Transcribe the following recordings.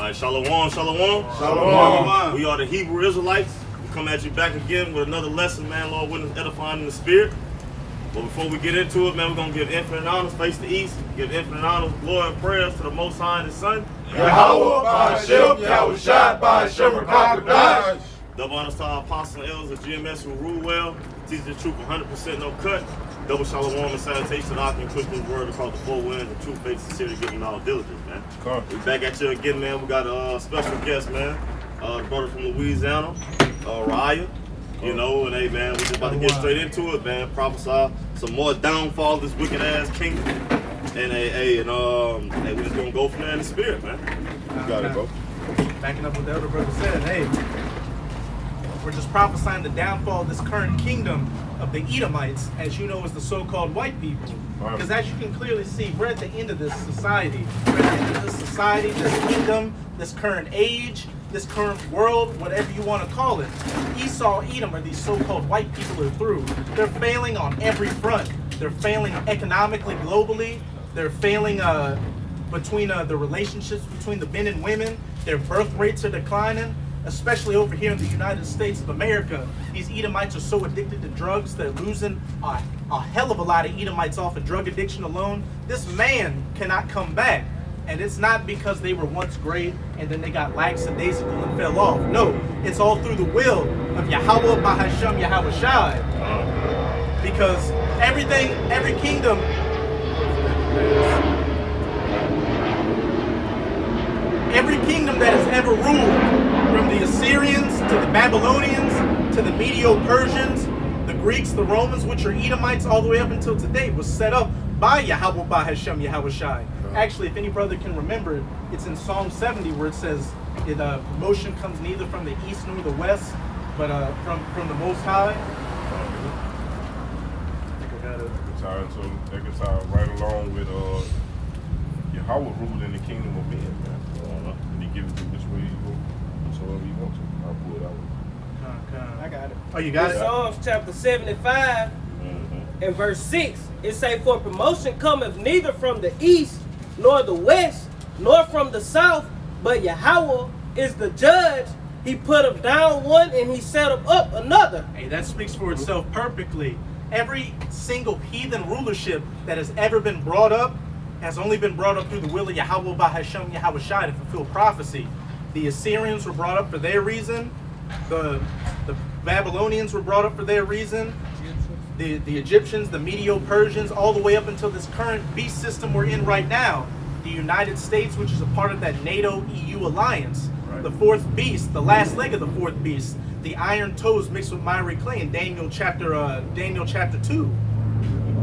right, shalom, shalom. Shalom. We are the Hebrew Israelites. We come at you back again with another lesson, man. Lord, willing, edifying in the spirit. But before we get into it, man, we're going to give infinite honors, face the east, give infinite honors, glory, and prayers to the Most High and His Son. Yahweh, Ba'Hashem, Yahweh Shai, Ba'Hashem, Rakakadash. Double honors to our apostles and elders of GMS who rule well, teach the truth 100% no cut. Double shalom and salutation to our and push this word across the four winds and true faith, sincerely giving all diligence, man. We back at you again, man. We got a special guest, man. The brother from Louisiana, Raya. You know, and hey, man, we just about to get straight into it, man. Prophesy some more downfall of this wicked ass kingdom. And hey, we just gonna go from there in the spirit, man. You got it, bro. Backing up what the elder brother said, hey, we're just prophesying the downfall of this current kingdom of the Edomites, as you know, as the so-called white people. Because as you can clearly see, we're at the end of this society. We're at the end of this society, this kingdom, this current age, this current world, whatever you want to call it. Esau, Edom are these so-called white people are through. They're failing on every front. They're failing economically, globally. They're failing between the relationships between the men and women. Their birth rates are declining, especially over here in the United States of America. These Edomites are so addicted to drugs, they're losing a hell of a lot of Edomites off of drug addiction alone. This man cannot come back. And it's not because they were once great and then they got lackadaisical and fell off. No, it's all through the will of Yahweh, Ba'Hashem, Yahweh Shai. Because every kingdom, every kingdom that has ever ruled, from the Assyrians to the Babylonians to the Medo-Persians, the Greeks, the Romans, which are Edomites, all the way up until today, was set up by Yahweh, Ba'Hashem, Yahweh Shai. Actually, if any brother can remember it, it's in Psalm 70 where it says, promotion comes neither from the east nor the west, but from the Most High. I think I got it. So they can tie right along with Yahweh ruled in the kingdom of men, man. And he gives it to which way you go, whatsoever you want to. I'll pull it out. I got it. Oh, you got it? Psalms chapter 75 and verse 6. It say, for promotion cometh neither from the east, nor the west, nor from the south, but Yahweh is the judge. He put him down one and he set him up another. Hey, that speaks for itself perfectly. Every single heathen rulership that has ever been brought up has only been brought up through the will of Yahweh, Ba'Hashem, Yahweh Shai, to fulfill prophecy. The Assyrians were brought up for their reason. The Babylonians were brought up for their reason. The Egyptians, the Medo-Persians, all the way up until this current beast system we're in right now. The United States, which is a part of that NATO-EU alliance. Right. The fourth beast, the last leg of the fourth beast, the iron toes mixed with miry clay in Daniel chapter 2.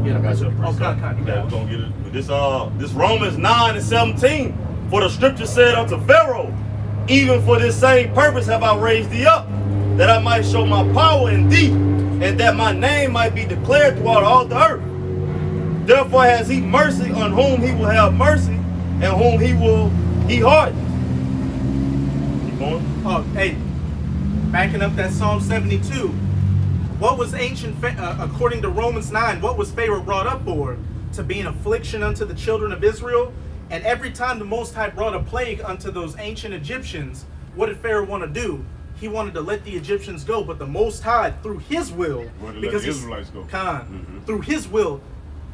Yeah, I got you. We're gonna get it. This Romans 9 and 17. For the scripture said unto Pharaoh, even for this same purpose have I raised thee up, that I might show my power in thee, and that my name might be declared throughout all the earth. Therefore has he mercy on whom he will have mercy, and whom he harden. Keep going. Oh, hey, backing up that Psalm 72. What was according to Romans 9, what was Pharaoh brought up for? To be an affliction unto the children of Israel. And every time the Most High brought a plague unto those ancient Egyptians, what did Pharaoh want to do? He wanted to let the Egyptians go, but the Most High, through his will, because the Israelites go. Through his will,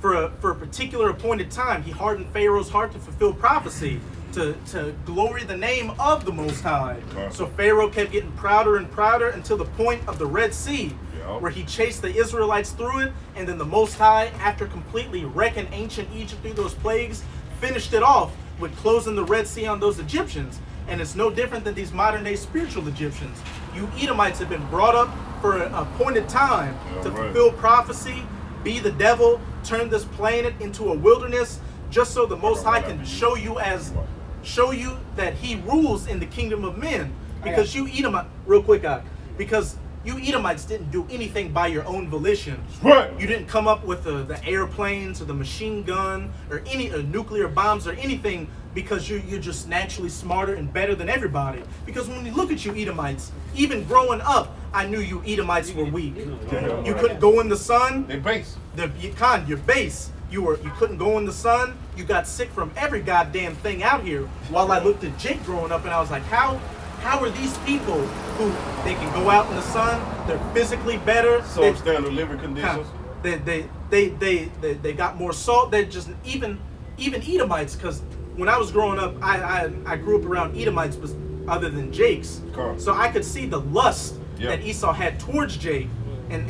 for a particular appointed time, he hardened Pharaoh's heart to fulfill prophecy, to glory the name of the Most High. So Pharaoh kept getting prouder and prouder until the point of the Red Sea, where he chased the Israelites through it, and then the Most High, after completely wrecking ancient Egypt through those plagues, finished it off with closing the Red Sea on those Egyptians. And it's no different than these modern day spiritual Egyptians. You Edomites have been brought up for an appointed time to fulfill prophecy, be the devil, turn this planet into a wilderness, just so the Most High can show you that he rules in the kingdom of men. Because you Edomites, real quick, because you Edomites didn't do anything by your own volition. You didn't come up with the airplanes or the machine gun or any nuclear bombs or anything because you're just naturally smarter and better than everybody. Because when you look at you Edomites, even growing up, I knew you Edomites were weak. You couldn't go in the sun. They're base. Your base. you couldn't go in the sun. You got sick from every goddamn thing out here. While I looked at Jake growing up, and I was like, how are these people who they can go out in the sun? They're physically better. Substandard living conditions. They got more salt. They're just even Edomites. Because when I was growing up, I grew up around Edomites, but other than Jake's, so I could see the lust that Esau had towards Jake, and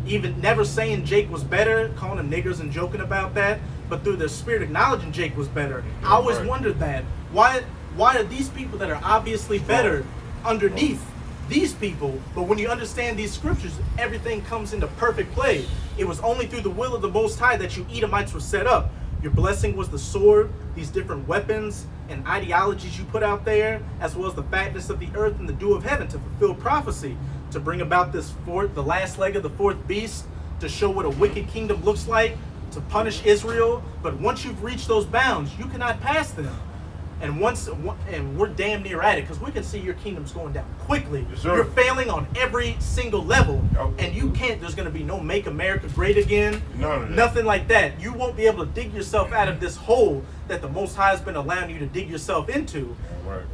even never saying Jake was better, calling him niggers and joking about that, but through their spirit acknowledging Jake was better. I always wondered that. Why are these people that are obviously better underneath these people? But when you understand these scriptures, everything comes into perfect play. It was only through the will of the Most High that you Edomites were set up. Your blessing was the sword, these different weapons and ideologies you put out there, as well as the fatness of the earth and the dew of heaven to fulfill prophecy, to bring about the last leg of the fourth beast, to show what a wicked kingdom looks like, to punish Israel. But once you've reached those bounds, you cannot pass them. And we're damn near at it, because we can see your kingdom's going down quickly. Yes, sir. You're failing on every single level, and you can't. There's going to be no "Make America Great Again," nothing like that. You won't be able to dig yourself out of this hole that the Most High has been allowing you to dig yourself into.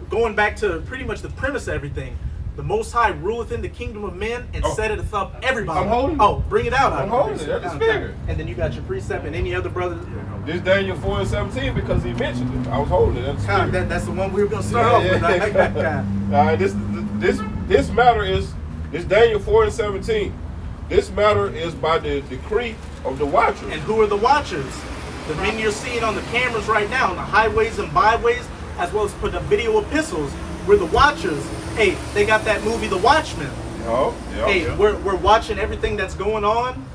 Going back to pretty much the premise of everything, the Most High ruleth in the kingdom of men and setteth up everybody. I'm holding it. Oh, bring it out. I'm holding it. That's figured. And then you got your precept and any other brother. This Daniel 4:17 because he mentioned it. I was holding it. That's the one we were gonna start off with. All right, this matter is Daniel 4:17. This matter is by the decree of the watchers. And who are the watchers? The men you're seeing on the cameras right now, on the highways and byways, as well as put up video epistles. We're the watchers. Hey, they got that movie, The Watchmen. We're watching everything that's going on,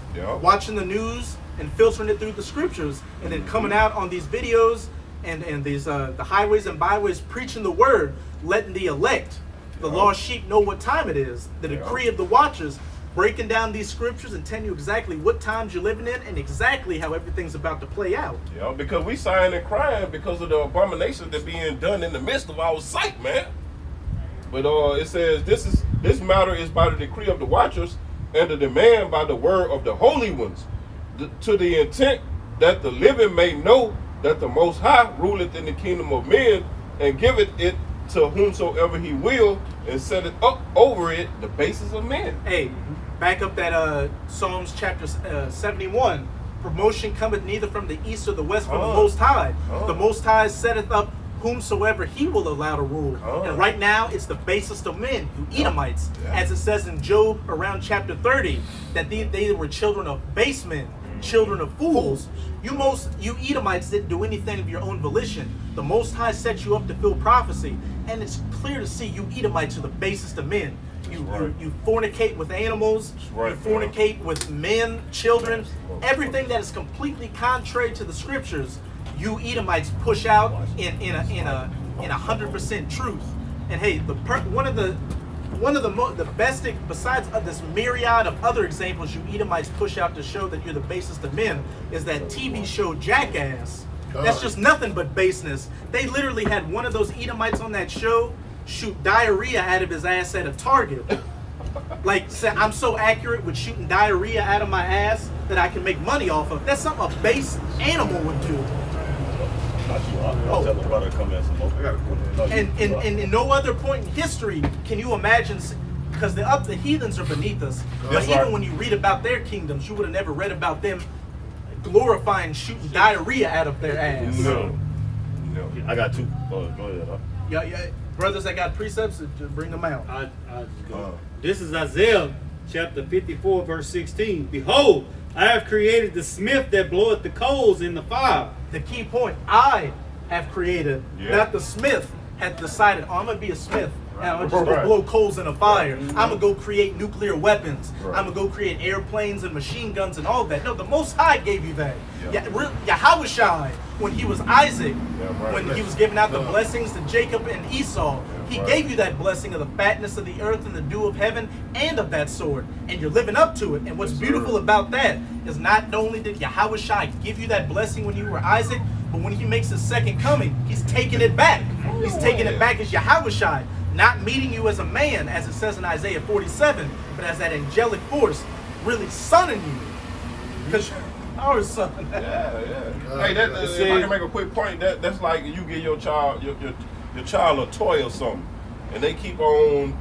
watching the news and filtering it through the scriptures, and then coming out on these videos and these the highways and byways preaching the word, letting the elect, the lost sheep, know what time it is. The decree of the watchers, breaking down these scriptures and telling you exactly what times you're living in and exactly how everything's about to play out. Yeah, because we sighing and crying because of the abominations that being done in the midst of our sight, man. But it says this matter is by the decree of the watchers and the demand by the word of the holy ones, to the intent that the living may know that the Most High ruleth in the kingdom of men and giveth it to whomsoever he will, and set it up over it the basis of men. Hey, back up that Psalms chapter 71. Promotion cometh neither from the east or the west, from the Most High. The Most High setteth up whomsoever he will allow to rule. And right now, it's the basest of men, you Edomites. As it says in Job around chapter 30, that they were children of base men, children of fools. You Edomites didn't do anything of your own volition. The Most High set you up to fill prophecy. And it's clear to see you Edomites are the basest of men. You fornicate with animals, you fornicate with men, children, everything that is completely contrary to the scriptures. You Edomites push out in 100% truth. And hey, one of the best, besides this myriad of other examples you Edomites push out to show that you're the basest of men, is that TV show Jackass. That's just nothing but baseness. They literally had one of those Edomites on that show shoot diarrhea out of his ass at a Target. Like, say, I'm so accurate with shooting diarrhea out of my ass that I can make money off of. That's something a base animal would do. And in no other point in history can you imagine, because the heathens are beneath us. But even when you read about their kingdoms, you would have never read about them glorifying shooting diarrhea out of their ass. No. I got two. Go ahead. Yeah. Brothers that got precepts, just bring them out. I just go. This is Isaiah chapter 54, verse 16. Behold, I have created the smith that bloweth the coals in the fire. The key point, I have created, not the smith had decided, I'm going to be a smith. And I'm just going to blow coals in a fire. I'm going to go create nuclear weapons. I'm going to go create airplanes and machine guns and all that. No, the Most High gave you that. Yahushai, when he was Isaac, when he was giving out the blessings to Jacob and Esau, he gave you that blessing of the fatness of the earth and the dew of heaven and of that sword. And you're living up to it. And what's beautiful about that is not only did Yahushai give you that blessing when you were Isaac, but when he makes his second coming, he's taking it back. He's taking it back as Yahushai. Not meeting you as a man, as it says in Isaiah 47, but as that angelic force, really sonning you. Our son. Yeah. Hey, if I can make a quick point, that's like you give your child your child a toy or something, and they keep on,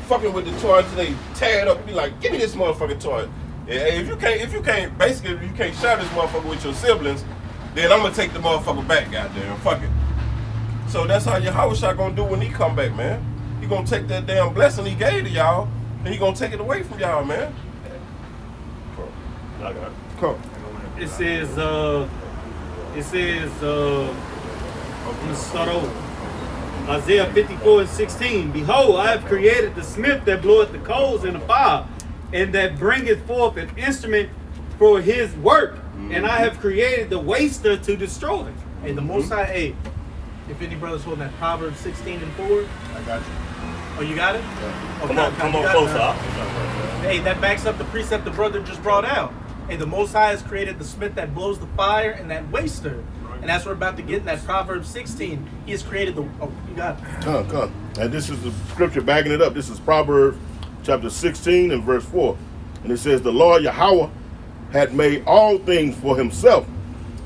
fucking with the toy until they tear it up and be like, give me this motherfucking toy. And if you can't share this motherfucker with your siblings, then I'm gonna take the motherfucker back, goddamn. Fuck it. So that's how Yahushua gonna do when he come back, man. He gonna take that damn blessing he gave to y'all, and he gonna take it away from y'all, man. Come. It says, let me start over. Isaiah 54:16. Behold, I have created the smith that bloweth the coals in the fire, and that bringeth forth an instrument for his work. And I have created the waster to destroy. Hey, the Most High, hey, if any brothers holding that Proverbs 16:4. I got you. Oh, you got it? Yeah. Oh, Come on closer. Hey, that backs up the precept the brother just brought out. Hey, the Most High has created the smith that blows the fire and that waster. And that's what we're about to get in that Proverbs 16. He has created the... Oh, you got it. Come. And this is the scripture backing it up. This is Proverbs chapter 16 and verse 4. And it says, the Lord Yahweh had made all things for himself.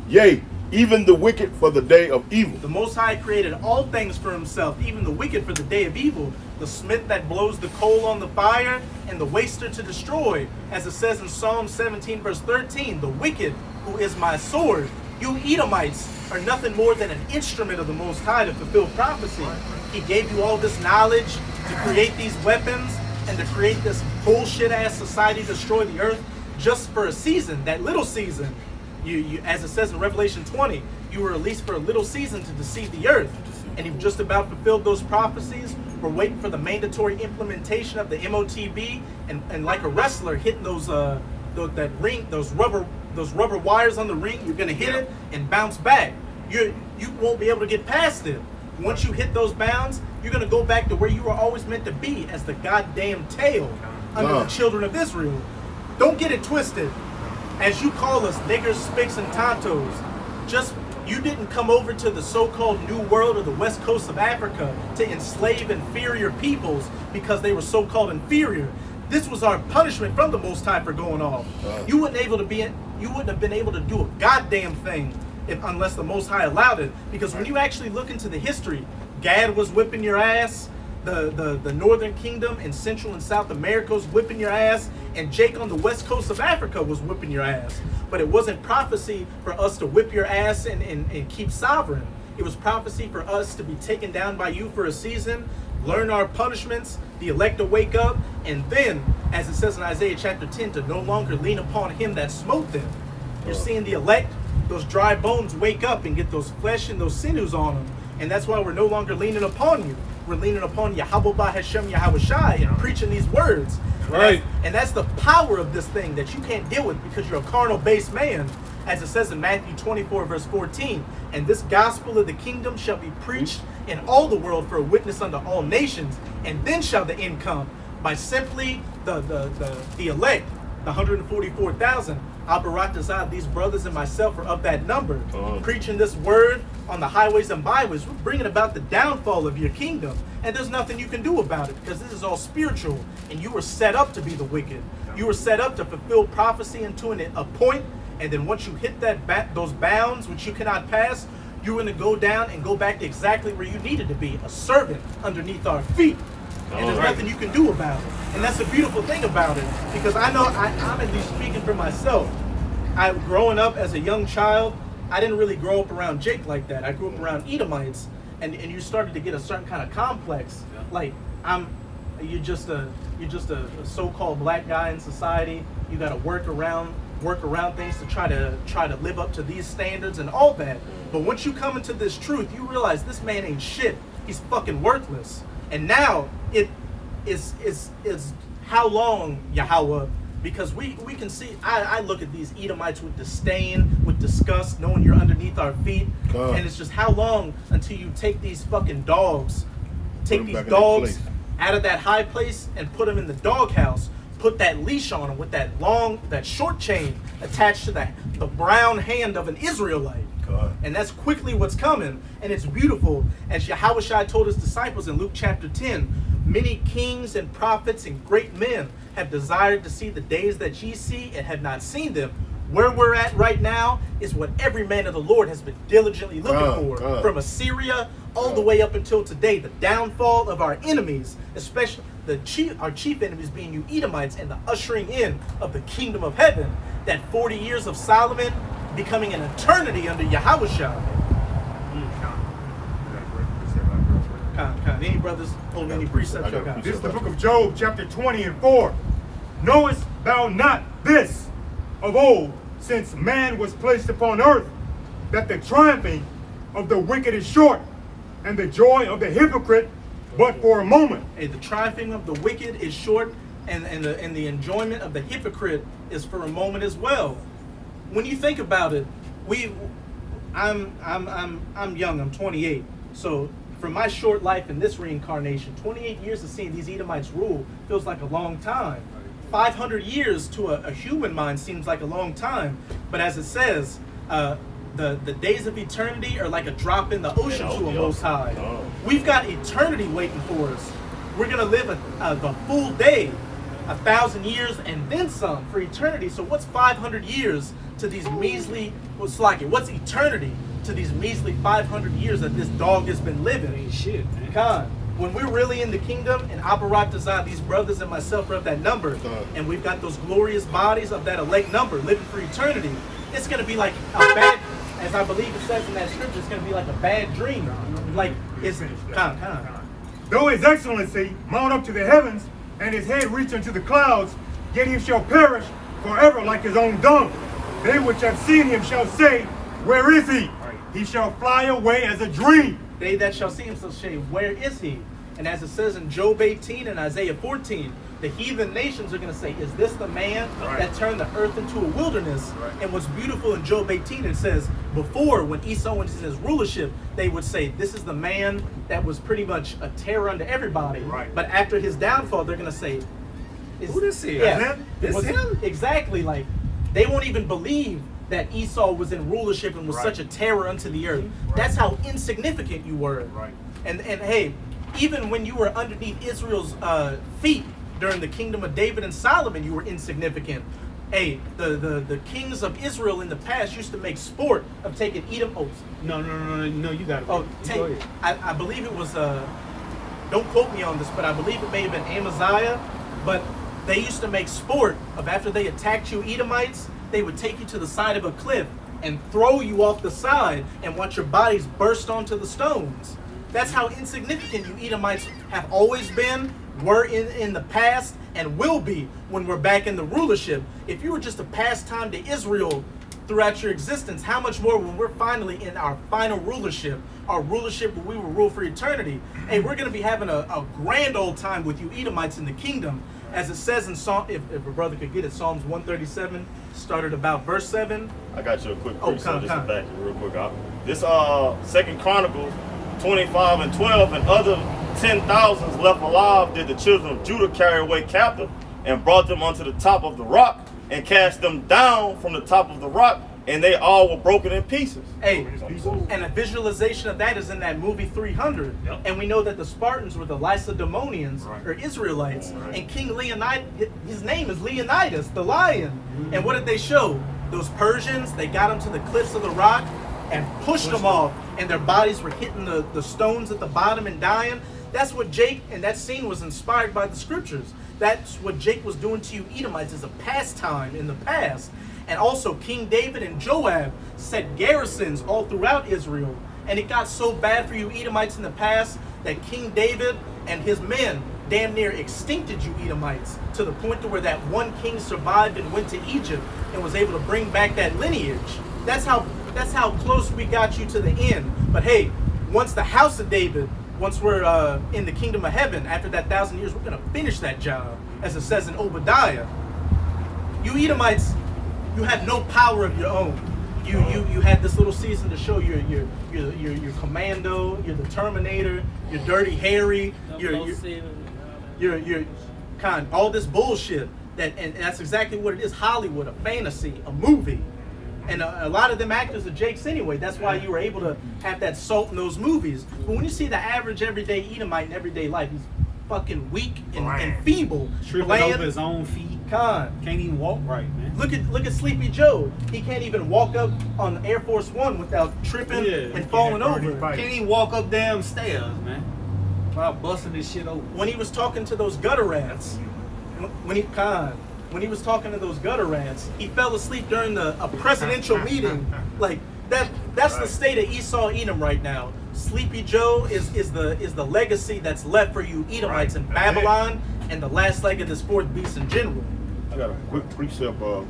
Yea, even the wicked for the day of evil. The Most High created all things for himself, even the wicked for the day of evil. The smith that blows the coal on the fire and the waster to destroy. As it says in Psalm 17 verse 13, the wicked who is my sword. You Edomites are nothing more than an instrument of the Most High to fulfill prophecy. He gave you all this knowledge to create these weapons and to create this bullshit ass society to destroy the earth just for a season, that little season. You, as it says in Revelation 20, you were released for a little season to deceive the earth. And you've just about fulfilled those prophecies. We're waiting for the mandatory implementation of the MOTB, and like a wrestler hitting those rubber wires on the ring, you're gonna hit it and bounce back. You won't be able to get past it. Once you hit those bounds, you're gonna go back to where you were always meant to be, as the goddamn tail under the children of Israel. Don't get it twisted. As you call us niggers, spics, and tontos, you didn't come over to the so-called New World or the West Coast of Africa to enslave inferior peoples because they were so-called inferior. This was our punishment from the Most High for going off. You wouldn't have been able to do a goddamn thing unless the Most High allowed it. Because when you actually look into the history, Gad was whipping your ass. The Northern Kingdom in Central and South America was whipping your ass, and Jake on the West Coast of Africa was whipping your ass. But it wasn't prophecy for us to whip your ass and keep sovereign. It was prophecy for us to be taken down by you for a season, learn our punishments, the elect to wake up, and then, as it says in Isaiah chapter 10, to no longer lean upon him that smote them. You're seeing the elect, those dry bones wake up and get those flesh and those sinews on them. And that's why we're no longer leaning upon you. We're leaning upon Yahweh Hashem Yahushai and preaching these words. Right. And that's the power of this thing that you can't deal with because you're a carnal-based man. As it says in Matthew 24, verse 14, and this gospel of the kingdom shall be preached in all the world for a witness unto all nations, and then shall the end come by simply the elect, the 144,000. Abaratazah, these brothers and myself are of that number, preaching this word on the highways and byways. We're bringing about the downfall of your kingdom, and there's nothing you can do about it because this is all spiritual, and you were set up to be the wicked. You were set up to fulfill prophecy into a point, and then once you hit those bounds which you cannot pass, you're going to go down and go back to exactly where you needed to be, a servant underneath our feet. And there's nothing you can do about it. And that's the beautiful thing about it. Because I know, I'm at least speaking for myself. Growing up as a young child, I didn't really grow up around Jake like that. I grew up around Edomites. And you started to get a certain kind of complex. Like, you're just a so-called black guy in society. You got to work around things to try to live up to these standards and all that. But once you come into this truth, you realize this man ain't shit. He's fucking worthless. And now it is how long, Yahweh? Because we can see, I look at these Edomites with disdain, with disgust, knowing you're underneath our feet. And it's just how long until you take these fucking dogs, out of that high place and put them in the doghouse. Put that leash on them with that short chain attached to the brown hand of an Israelite. And that's quickly what's coming. And it's beautiful. As Yahushua told his disciples in Luke chapter 10, many kings and prophets and great men have desired to see the days that ye see and have not seen them. Where we're at right now is what every man of the Lord has been diligently looking for. From Assyria all the way up until today. The downfall of our enemies, especially our chief enemies being you Edomites, and the ushering in of the kingdom of heaven. That 40 years of Solomon becoming an eternity under Yahushua. Any brothers hold any precepts? This is the book of Job, chapter 20 and 4. Knowest thou not this of old, since man was placed upon earth, that the triumphing of the wicked is short, and the joy of the hypocrite but for a moment. Hey, the triumphing of the wicked is short, and the enjoyment of the hypocrite is for a moment as well. When you think about it, I'm young. I'm 28. So for my short life in this reincarnation, 28 years of seeing these Edomites rule feels like a long time. 500 years to a human mind seems like a long time, but as it says, the days of eternity are like a drop in the ocean to a Most High. We've got eternity waiting for us. We're gonna live the full day, 1,000 years and then some for eternity. So what's 500 years to these measly, what's eternity to these measly 500 years that this dog has been living? Shit, man. When we're really in the kingdom, and Aparat Dazah, these brothers and myself are of that number, and we've got those glorious bodies of that elect number living for eternity, it's going to be like a bad, as I believe it says in that scripture, it's going to be like a bad dream. Like, it's Though his excellency mount up to the heavens, and his head reach unto the clouds, yet he shall perish forever like his own dung. They which have seen him shall say, where is he? He shall fly away as a dream. They that shall see him shall say, where is he? And as it says in Job 18 and Isaiah 14, the heathen nations are going to say, is this the man that turned the earth into a wilderness? And what's beautiful in Job 18, it says, before, when Esau was in his rulership, they would say, this is the man that was pretty much a terror unto everybody. But after his downfall, they're going to say, who this is? Yeah, This him? Exactly. Like, they won't even believe that Esau was in rulership and was such a terror unto the earth. That's how insignificant you were. And hey, even when you were underneath Israel's feet during the kingdom of David and Solomon, you were insignificant. Hey, the kings of Israel in the past used to make sport of taking Edom oaths. No, you got it. Oh, I believe it was, don't quote me on this, but I believe it may have been Amaziah, but they used to make sport of after they attacked you Edomites, they would take you to the side of a cliff and throw you off the side and watch your bodies burst onto the stones. That's how insignificant you Edomites have always been, were in the past, and will be when we're back in the rulership. If you were just a pastime to Israel throughout your existence, how much more when we're finally in our final rulership, our rulership where we will rule for eternity. Hey, we're going to be having a grand old time with you Edomites in the kingdom. As it says in Psalm, if a brother could get it, Psalms 137, started about verse 7. I got you a quick precept just to back you real quick out. This 2 Chronicles 25 and 12, and other 10,000s left alive did the children of Judah carry away captive, and brought them unto the top of the rock, and cast them down from the top of the rock, and they all were broken in pieces. Hey, and a visualization of that is in that movie 300. And we know that the Spartans were the Lacedaemonians, or Israelites. And King Leonidas, his name is Leonidas, the lion. And what did they show? Those Persians, they got them to the cliffs of the rock and pushed them off. And their bodies were hitting the stones at the bottom and dying. That's what Jake, and that scene was inspired by the scriptures. That's what Jake was doing to you Edomites as a pastime in the past. And also King David and Joab set garrisons all throughout Israel. And it got so bad for you Edomites in the past that King David and his men damn near extincted you Edomites, to the point to where that one king survived and went to Egypt and was able to bring back that lineage. That's how close we got you to the end. But hey, once the house of David, once we're in the kingdom of heaven, after that 1,000 years, we're going to finish that job, as it says in Obadiah. You Edomites, you have no power of your own. You had this little season to show you're commando, you're the Terminator, you're Dirty Harry, you're all this bullshit. And that's exactly what it is. Hollywood, a fantasy, a movie. And a lot of them actors are Jakes anyway. That's why you were able to have that salt in those movies. But when you see the average everyday Edomite in everyday life, he's fucking weak and feeble. Tripping over his own feet. Con. Can't even walk right, man. Look at Sleepy Joe. He can't even walk up on Air Force One without tripping and falling over. Can't even walk up damn stairs, man. Without busting this shit over. When he was talking to those gutter rats, when he was talking to those gutter rats, he fell asleep during a presidential meeting. Like that's the state of Esau Edom right now. Sleepy Joe is the legacy that's left for you Edomites in Babylon, and the last leg of this fourth beast in general. I got a quick precept Real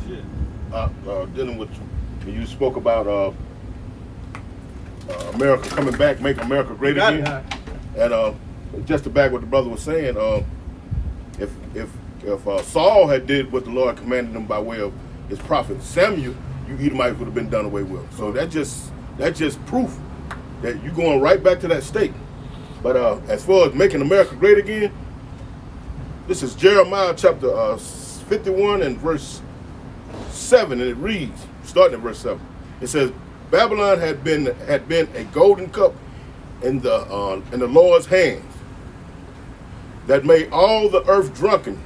shit. dealing with when you spoke about America coming back, make America great Got again. it. And just to back what the brother was saying, if Saul had did what the Lord commanded him by way of his prophet Samuel, you Edomites would have been done away with. So that's just proof that you're going right back to that state. But as far as making America great again, this is Jeremiah chapter 51 and verse 7, and it reads, starting at verse 7. It says, Babylon had been a golden cup in the Lord's hands that made all the earth drunken.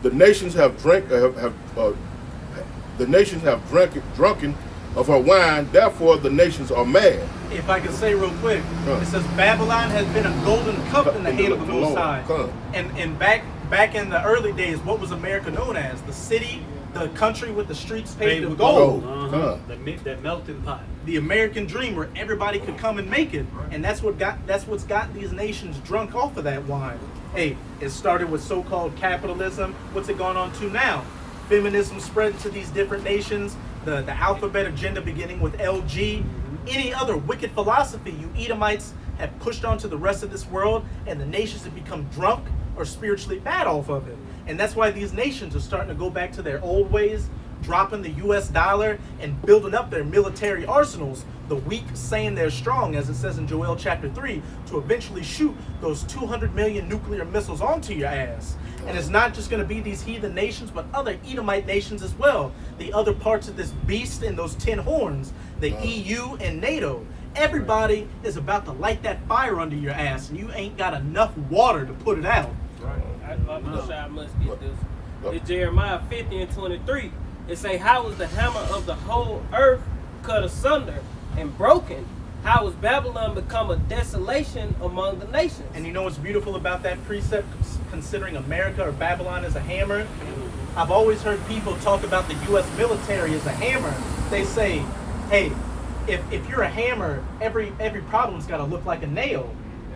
The nations have drunken of her wine. Therefore, the nations are mad. If I can say real quick, it says Babylon has been a golden cup in the hand of the Most High. And back in the early days, what was America known as? The city, the country with the streets paved with gold. That melting pot. The American dream, where everybody could come and make it, and that's what's got these nations drunk off of that wine. Hey, it started with so-called capitalism. What's it gone on to now? Feminism spread to these different nations. The alphabet agenda beginning with LG. Any other wicked philosophy you Edomites have pushed onto the rest of this world, and the nations have become drunk or spiritually bad off of it. And that's why these nations are starting to go back to their old ways, dropping the US dollar and building up their military arsenals. The weak saying they're strong, as it says in Joel chapter 3, to eventually shoot those 200 million nuclear missiles onto your ass. And it's not just going to be these heathen nations, but other Edomite nations as well. The other parts of this beast and those 10 horns, the EU and NATO. Everybody is about to light that fire under your ass, and you ain't got enough water to put it out. I must get this. It's Jeremiah 50 and 23. It say, how was the hammer of the whole earth cut asunder and broken? How was Babylon become a desolation among the nations? And you know what's beautiful about that precept, considering America or Babylon as a hammer? I've always heard people talk about the U.S. military as a hammer. They say, hey, if you're a hammer, every problem's got to look like a nail.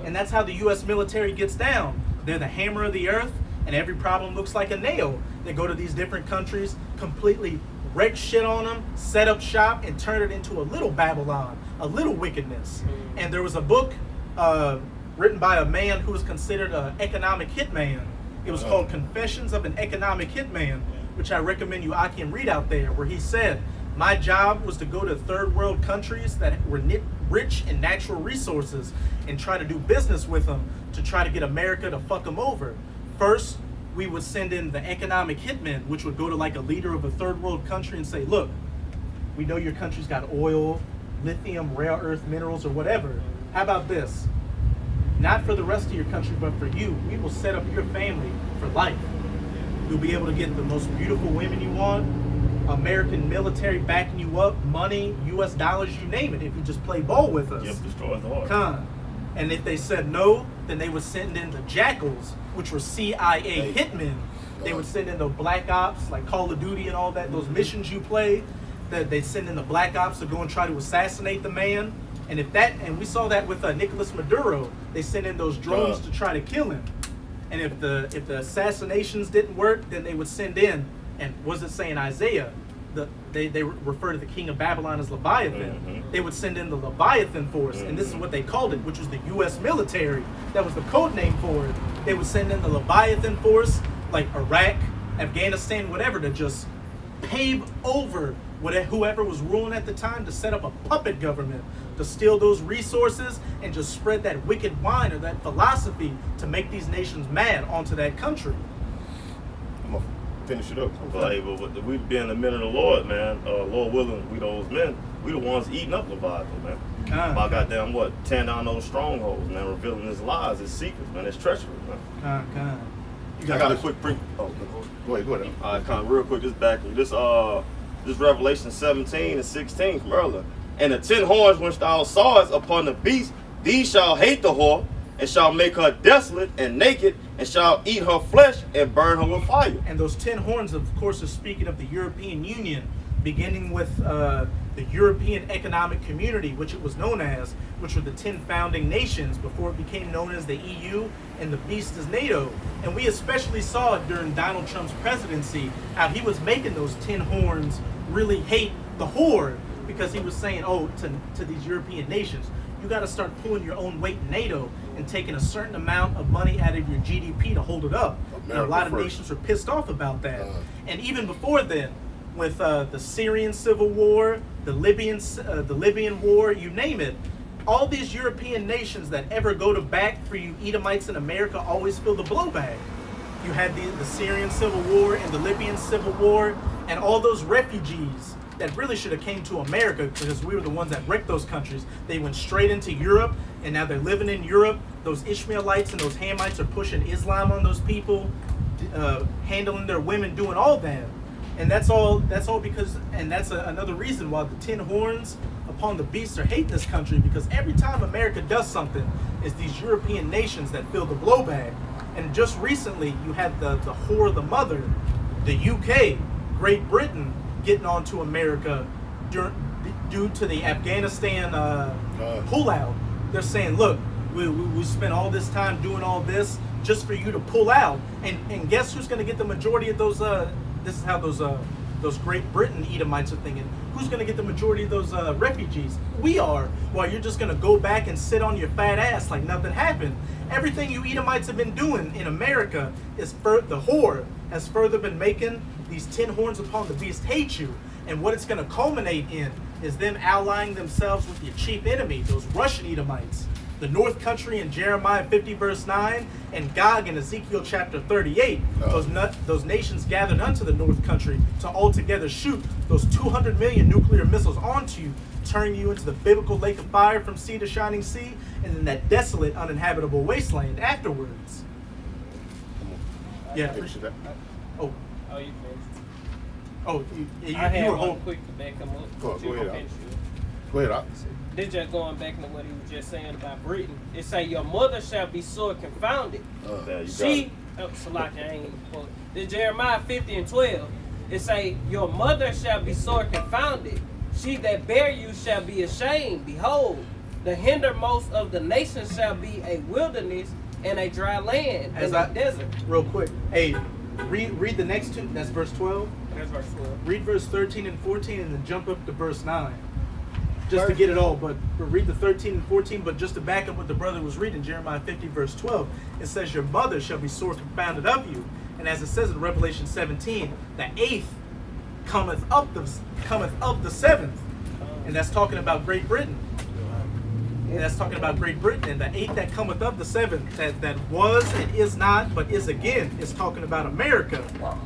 And that's how the U.S. military gets down. They're the hammer of the earth, and every problem looks like a nail. They go to these different countries, completely wreck shit on them, set up shop, and turn it into a little Babylon, a little wickedness. And there was a book written by a man who was considered an economic hitman. It was called Confessions of an Economic Hitman, which I recommend you can read out there, where he said, my job was to go to third world countries that were rich in natural resources and try to do business with them to try to get America to fuck them over. First, we would send in the economic hitmen, which would go to like a leader of a third world country and say, look, we know your country's got oil, lithium, rare earth minerals, or whatever. How about this? Not for the rest of your country, but for you. We will set up your family for life. You'll be able to get the most beautiful women you want, American military backing you up, money, US dollars, you name it, if you just play ball with us. Yep, destroy the heart. And if they said no, then they would send in the jackals, which were CIA hitmen. They would send in the black ops, like Call of Duty and all that, those missions you play, that they'd send in the black ops to go and try to assassinate the man. And we saw that with Nicolas Maduro. They sent in those drones to try to kill him. And if the assassinations didn't work, then they would send in, and was it saying Isaiah? They refer to the king of Babylon as Leviathan. They would send in the Leviathan force, and this is what they called it, which was the U.S. military. That was the code name for it. They would send in the Leviathan force, like Iraq, Afghanistan, whatever, to just pave over whoever was ruling at the time, to set up a puppet government, to steal those resources and just spread that wicked wine or that philosophy to make these nations mad onto that country. I'm gonna finish it up. Like, but we being the men of the Lord, man, Lord willing, we those men, we the ones eating up Leviathan, man. By goddamn tearing down those strongholds, man, revealing his lies, his secrets, man, his treachery, man. I got a quick pre. Oh, Go ahead. kind of real quick. This back. This Revelation 17 and 16 from earlier. And the 10 horns which thou sawest upon the beast, these shall hate the whore, and shall make her desolate and naked, and shall eat her flesh and burn her with fire. And those 10 horns, of course, are speaking of the European Union, beginning with the European Economic Community, which it was known as, which were the 10 founding nations before it became known as the EU, and the beast is NATO. And we especially saw it during Donald Trump's presidency, how he was making those 10 horns really hate the whore, because he was saying, to these European nations, you got to start pulling your own weight in NATO and taking a certain amount of money out of your GDP to hold it up. And a lot of nations were pissed off about that. And even before then, with the Syrian civil war, the Libyan war, you name it, all these European nations that ever go to bat for you Edomites in America always feel the blowback. You had the Syrian civil war and the Libyan civil war, and all those refugees that really should have came to America, because we were the ones that wrecked those countries. They went straight into Europe, and now they're living in Europe. Those Ishmaelites and those Hamites are pushing Islam on those people, handling their women, doing all that. And that's all because, and that's another reason why the 10 horns upon the beast are hating this country, because every time America does something, it's these European nations that feel the blowback. And just recently, you had the whore, the mother, the UK, Great Britain, getting onto America due to the Afghanistan pullout. They're saying, look, we spent all this time doing all this just for you to pull out. And guess who's going to get the majority of those, this is how those Great Britain Edomites are thinking, who's going to get the majority of those refugees? We are, while you're just going to go back and sit on your fat ass like nothing happened. Everything you Edomites have been doing in America is the whore has further been making these 10 horns upon the beast hate you. And what it's going to culminate in is them allying themselves with your chief enemy, those Russian Edomites, the North Country in Jeremiah 50 verse 9, and Gog in Ezekiel chapter 38. Those nations gathered unto the North Country to altogether shoot those 200 million nuclear missiles onto you, turn you into the biblical lake of fire from sea to shining sea, and then that desolate, uninhabitable wasteland afterwards. Yeah. Oh. Oh, you finished. Oh, you I had were one quick to back him up. Go ahead. Finish it. Go ahead. This just going back to what he was just saying about Britain. It say your mother shall be sore confounded. Salaki, I ain't even quote. This Jeremiah 50 and 12. It say your mother shall be sore confounded. She that bare you shall be ashamed. Behold, the hindermost of the nations shall be a wilderness and a dry land and a desert. Real quick, hey, read the next two. That's verse 12. That's verse 12. Read verse 13 and 14, and then jump up to verse 9. Just to get it all, but read the 13 and 14, but just to back up what the brother was reading, Jeremiah 50 verse 12, it says your mother shall be sore confounded of you. And as it says in Revelation 17, the eighth cometh of the seventh. And that's talking about Great Britain. And that's talking about Great Britain. And the eighth that cometh of the seventh, that was and is not, but is again, is talking about America.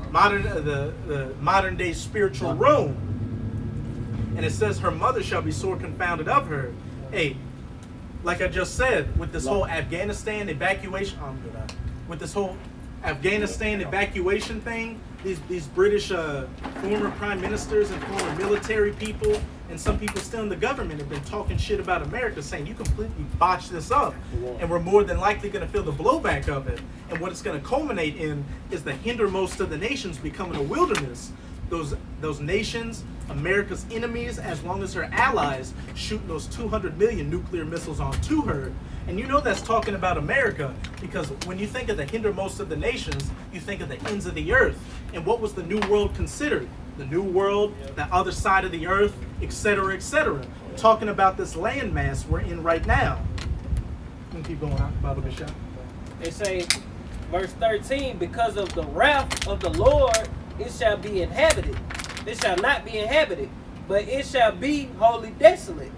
The modern day spiritual Rome. And it says her mother shall be sore confounded of her. Hey, like I just said, with this whole Afghanistan evacuation, thing, these British former prime ministers and former military people, and some people still in the government have been talking shit about America, saying you completely botched this up, and we're more than likely going to feel the blowback of it. And what it's going to culminate in is the hindermost of the nations becoming a wilderness. Those nations, America's enemies, as long as her allies, shooting those 200 million nuclear missiles onto her. And you know that's talking about America, because when you think of the hindermost of the nations, you think of the ends of the earth. And what was the New World considered? The New World, the other side of the earth, etc., etc. We're talking about this landmass we're in right now. You can keep going on, Baba Bishop. They say, verse 13, because of the wrath of the Lord, it shall be inhabited. It shall not be inhabited, but it shall be wholly desolate.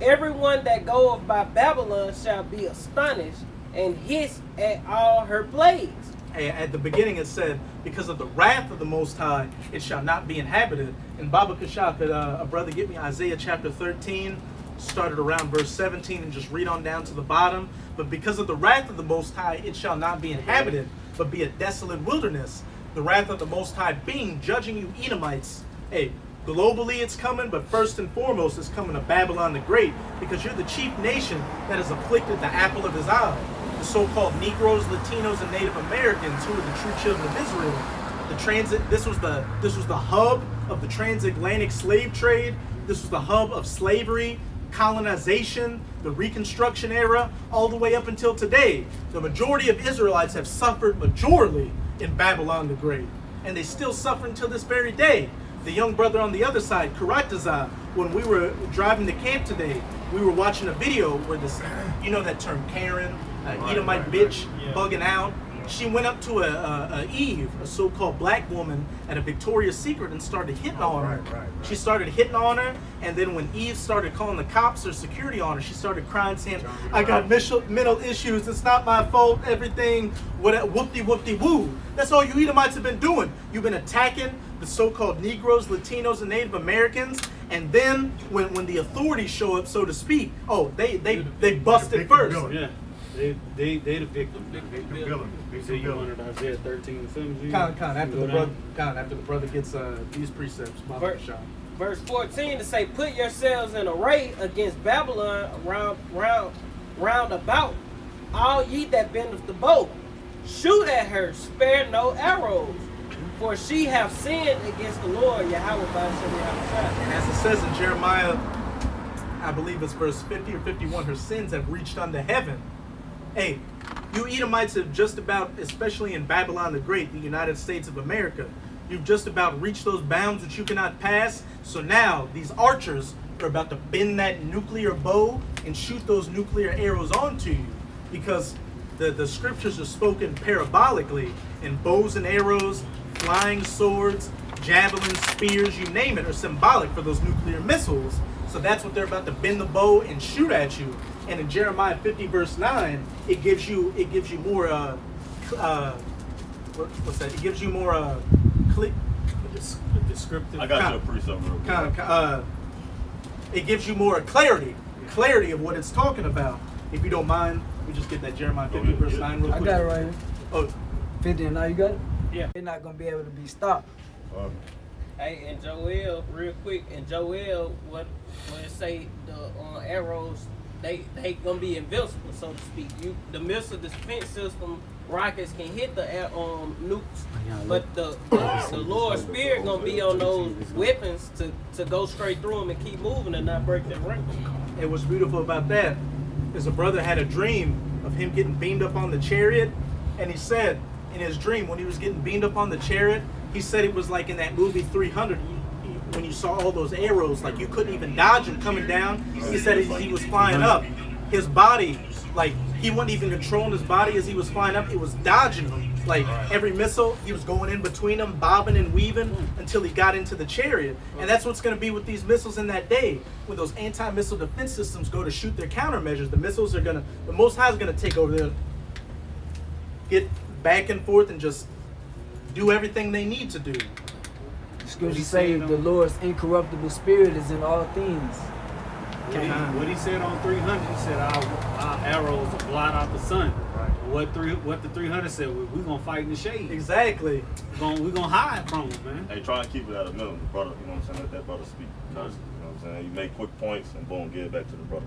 Everyone that goeth by Babylon shall be astonished and hiss at all her plagues. Hey, at the beginning it said, because of the wrath of the Most High, it shall not be inhabited. And Baba Kasha, could a brother get me Isaiah chapter 13, started around verse 17, and just read on down to the bottom. But because of the wrath of the Most High, it shall not be inhabited. but be a desolate wilderness. The wrath of the Most High being judging you Edomites. Hey, globally it's coming, but first and foremost it's coming to Babylon the Great, because you're the chief nation that has afflicted the apple of his eye. The so-called Negroes, Latinos, and Native Americans, who are the true children of Israel. This was the hub of the transatlantic slave trade. This was the hub of slavery, colonization, the Reconstruction era, all the way up until today. The majority of Israelites have suffered majorly in Babylon the Great, and they still suffer until this very day. The young brother on the other side, Karataza, when we were driving to camp today, we were watching a video where this, you know that term Karen, Edomite bitch, bugging out. She went up to a Eve, a so-called black woman, at a Victoria's Secret and started hitting on her. She started hitting on her, and then when Eve started calling the cops or security on her, she started crying, saying, "I got mental issues. It's not my fault. Everything, whoop-de-whoop-de-woo." That's all you Edomites have been doing. You've been attacking the so-called Negroes, Latinos, and Native Americans, and then when the authorities show up, so to speak, oh, they busted first. Yeah. They the victim. They say you wanted Isaiah 13 and 17. After the brother gets these precepts. Verse 14 to say, put yourselves in array against Babylon round about, all ye that bendeth the bow. Shoot at her, spare no arrows, for she hath sinned against the Lord Yahweh by Shemiyah. And as it says in Jeremiah, I believe it's verse 50 or 51, her sins have reached unto heaven. Hey, you Edomites have just about, especially in Babylon the Great, the United States of America, you've just about reached those bounds which you cannot pass. So now these archers are about to bend that nuclear bow and shoot those nuclear arrows onto you, because the scriptures are spoken parabolically, and bows and arrows, flying swords, javelins, spears, you name it, are symbolic for those nuclear missiles. So that's what they're about to bend the bow and shoot at you. And in Jeremiah 50 verse 9, it gives you more what's that? It gives you more descriptive. I got you a precept real quick. It gives you more clarity of what it's talking about. If you don't mind, we just get that Jeremiah 50 verse 9 real quick. I got it right here. Oh, 50 and now you got it? Yeah. They're not going to be able to be stopped. Hey, and Joel, real quick, and Joel, when it say the arrows, they gonna be invincible, so to speak. The missile defense system rockets can hit the nukes, but the Lord's Spirit gonna be on those weapons to go straight through them and keep moving and not break their rank. and what's beautiful about that is a brother had a dream of him getting beamed up on the chariot, and he said in his dream when he was getting beamed up on the chariot, he said it was like in that movie 300 when you saw all those arrows, like you couldn't even dodge them coming down. He said as he was flying up, his body, like he wasn't even controlling his body as he was flying up. It was dodging them. Like every missile, he was going in between them, bobbing and weaving until he got into the chariot. And that's what's going to be with these missiles in that day. When those anti-missile defense systems go to shoot their countermeasures, the missiles are the Most High is going to take over there, get back and forth and just do everything they need to do. Scripture say the Lord's incorruptible spirit is in all things. What he said on 300, he said our arrows will blot out the sun. Right. What the 300 said, we're gonna fight in the shade. Exactly. We're gonna hide from them, man. Hey, try and keep it at a minimum, brother. You know what I'm saying? Let that brother speak. Because, you know what I'm saying? You make quick points and boom, give it back to the brother.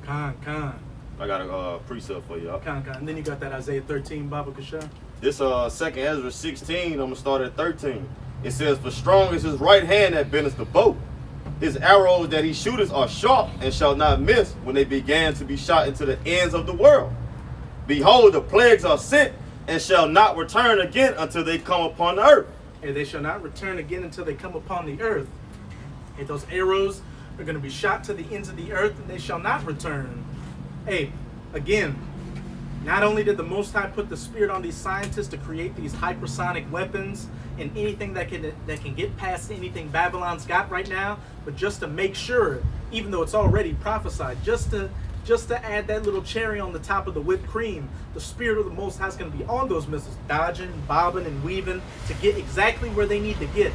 Con. I got a precept for y'all. Con. And then you got that Isaiah 13, Baba Kasha. This 2nd Ezra 16, I'm gonna start at 13. It says, "For strong is his right hand that bendeth the bow. His arrows that he shooteth are sharp and shall not miss when they began to be shot into the ends of the world. Behold, the plagues are sent and shall not return again until they come upon the earth." And they shall not return again until they come upon the earth. And those arrows are going to be shot to the ends of the earth, and they shall not return. Hey, again, not only did the Most High put the Spirit on these scientists to create these hypersonic weapons and anything that can get past anything Babylon's got right now, but just to make sure, even though it's already prophesied, just to add that little cherry on the top of the whipped cream, the Spirit of the Most High is going to be on those missiles, dodging, bobbing, and weaving to get exactly where they need to get.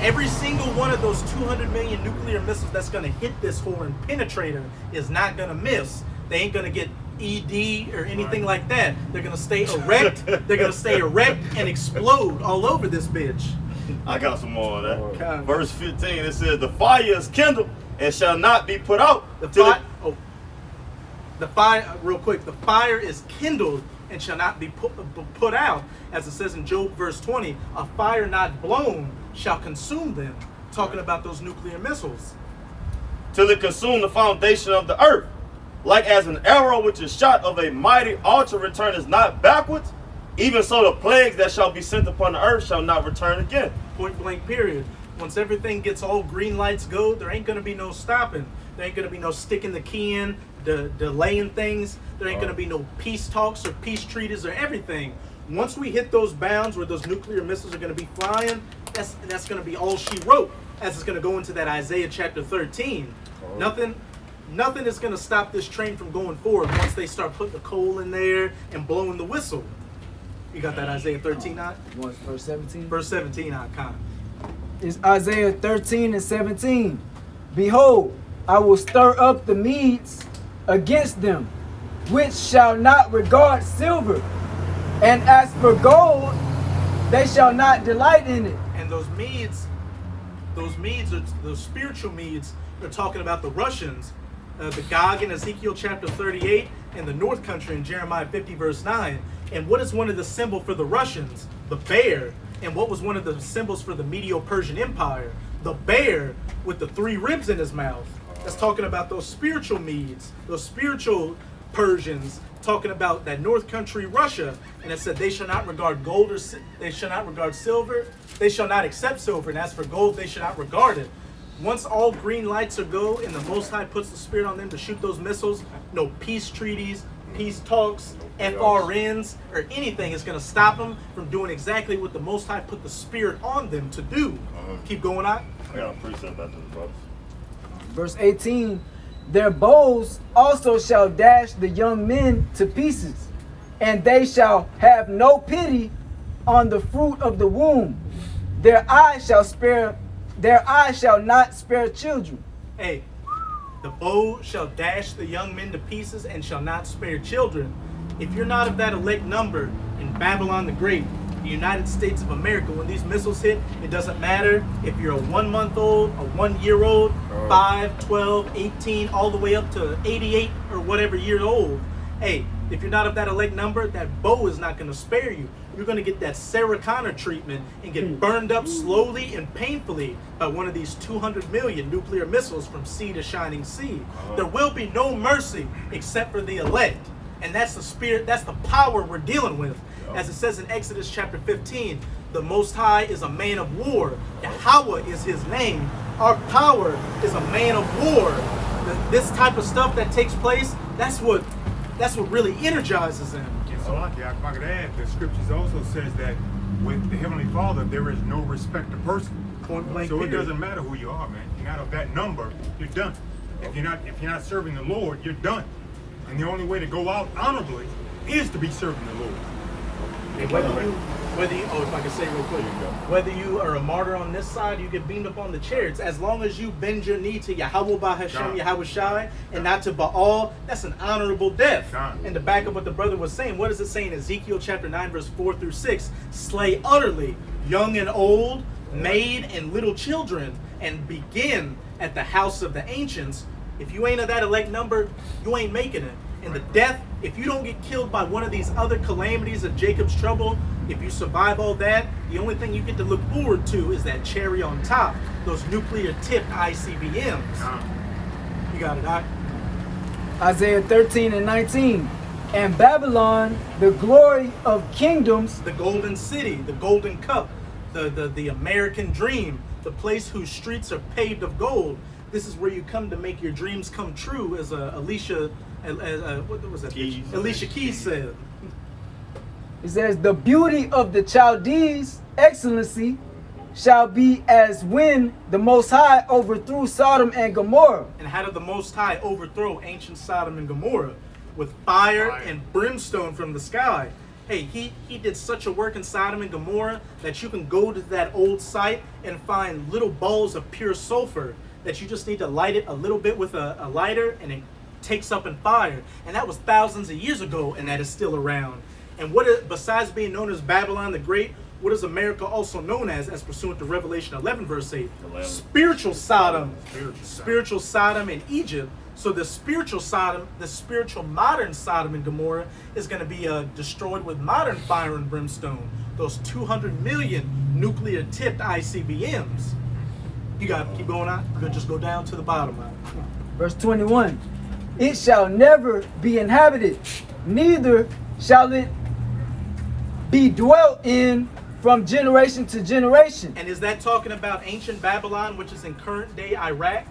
Every single one of those 200 million nuclear missiles that's going to hit this whore and penetrate her is not going to miss. They ain't going to get ED or anything like that. They're gonna stay erect. They're gonna stay erect and explode all over this bitch. I got some more of that. Okay. Verse 15, it says, the fire is kindled and shall not be put out. The fire, real quick, the fire is kindled and shall not be put out. As it says in Job verse 20, a fire not blown shall consume them. Talking about those nuclear missiles. Till it consume the foundation of the earth. Like as an arrow which is shot of a mighty archer returneth not backwards, even so the plagues that shall be sent upon the earth shall not return again. Point blank period. Once everything gets all green lights go, there ain't gonna be no stopping. There ain't gonna be no sticking the key in, delaying things. There ain't gonna be no peace talks or peace treaties or everything. Once we hit those bounds where those nuclear missiles are gonna be flying, that's gonna be all she wrote, as it's gonna go into that Isaiah chapter 13. Nothing is gonna stop this train from going forward once they start putting the coal in there and blowing the whistle. You got that Isaiah 13 on? What's verse 17? Verse 17 on, Con. It's Isaiah 13 and 17. Behold, I will stir up the Medes against them, which shall not regard silver, and as for gold, they shall not delight in it. And those Medes are those spiritual Medes. They're talking about the Russians, the Gog in Ezekiel chapter 38, and the North Country in Jeremiah 50 verse 9. And what is one of the symbols for the Russians? The bear. And what was one of the symbols for the Medo-Persian Empire? The bear with the 3 ribs in his mouth. That's talking about those spiritual Medes, those spiritual Persians, talking about that North Country Russia. And it said they shall not regard gold or they shall not regard silver. They shall not accept silver. And as for gold, they shall not regard it. Once all green lights are go and the Most High puts the Spirit on them to shoot those missiles, no peace treaties, peace talks, FRNs, or anything is going to stop them from doing exactly what the Most High put the Spirit on them to do. Keep going on. I got a precept after the brothers. Verse 18. Their bows also shall dash the young men to pieces, and they shall have no pity on the fruit of the womb. Their eyes shall not spare children. Hey, the bow shall dash the young men to pieces and shall not spare children. If you're not of that elect number in Babylon the Great, the United States of America, when these missiles hit, it doesn't matter if you're a 1 month old, a 1 year old, 5, 12, 18, all the way up to 88 or whatever year old. Hey, if you're not of that elect number, that bow is not going to spare you. You're going to get that Sarah Connor treatment and get burned up slowly and painfully by one of these 200 million nuclear missiles from sea to shining sea. There will be no mercy except for the elect. And that's the spirit, that's the power we're dealing with. As it says in Exodus chapter 15, the Most High is a man of war. Yahweh is his name. Our power is a man of war. This type of stuff that takes place, that's what really energizes him. So, if I could add, the scriptures also says that with the Heavenly Father, there is no respect to person. Point blank So period. it doesn't matter who you are, man. If you're not of that number, you're done. If you're not serving the Lord, you're done. And the only way to go out honorably is to be serving the Lord. And if I can say real quick, whether you are a martyr on this side, you get beamed up on the chariots. As long as you bend your knee to Yahweh Bahashem, Yahweh Shai, and not to Baal, that's an honorable death. And to back up what the brother was saying, what does it say in Ezekiel chapter 9, verse 4 through 6? Slay utterly young and old, maid and little children, and begin at the house of the ancients. If you ain't of that elect number, you ain't making it. And the death, if you don't get killed by one of these other calamities of Jacob's trouble, if you survive all that, the only thing you get to look forward to is that cherry on top, those nuclear tipped ICBMs. You got it, Doc? Isaiah 13 and 19. And Babylon, the glory of kingdoms, The golden city, the golden cup, the American dream, the place whose streets are paved of gold. This is where you come to make your dreams come true, as Alicia Keys said. it says, the beauty of the Chaldees' excellency shall be as when the Most High overthrew Sodom and Gomorrah. And how did the Most High overthrow ancient Sodom and Gomorrah? With fire and brimstone from the sky. Hey, he did such a work in Sodom and Gomorrah that you can go to that old site and find little balls of pure sulfur that you just need to light it a little bit with a lighter, and takes up in fire. And that was thousands of years ago, and that is still around. And besides being known as Babylon the Great, what is America also known as pursuant to Revelation 11, verse 8? Spiritual Sodom. Spiritual Sodom in Egypt. So the spiritual Sodom, the spiritual modern Sodom and Gomorrah is going to be destroyed with modern fire and brimstone. Those 200 million nuclear-tipped ICBMs. You got to keep going on. You'll just go down to the bottom. Verse 21. It shall never be inhabited, neither shall it be dwelt in from generation to generation. And is that talking about ancient Babylon, which is in current day Iraq?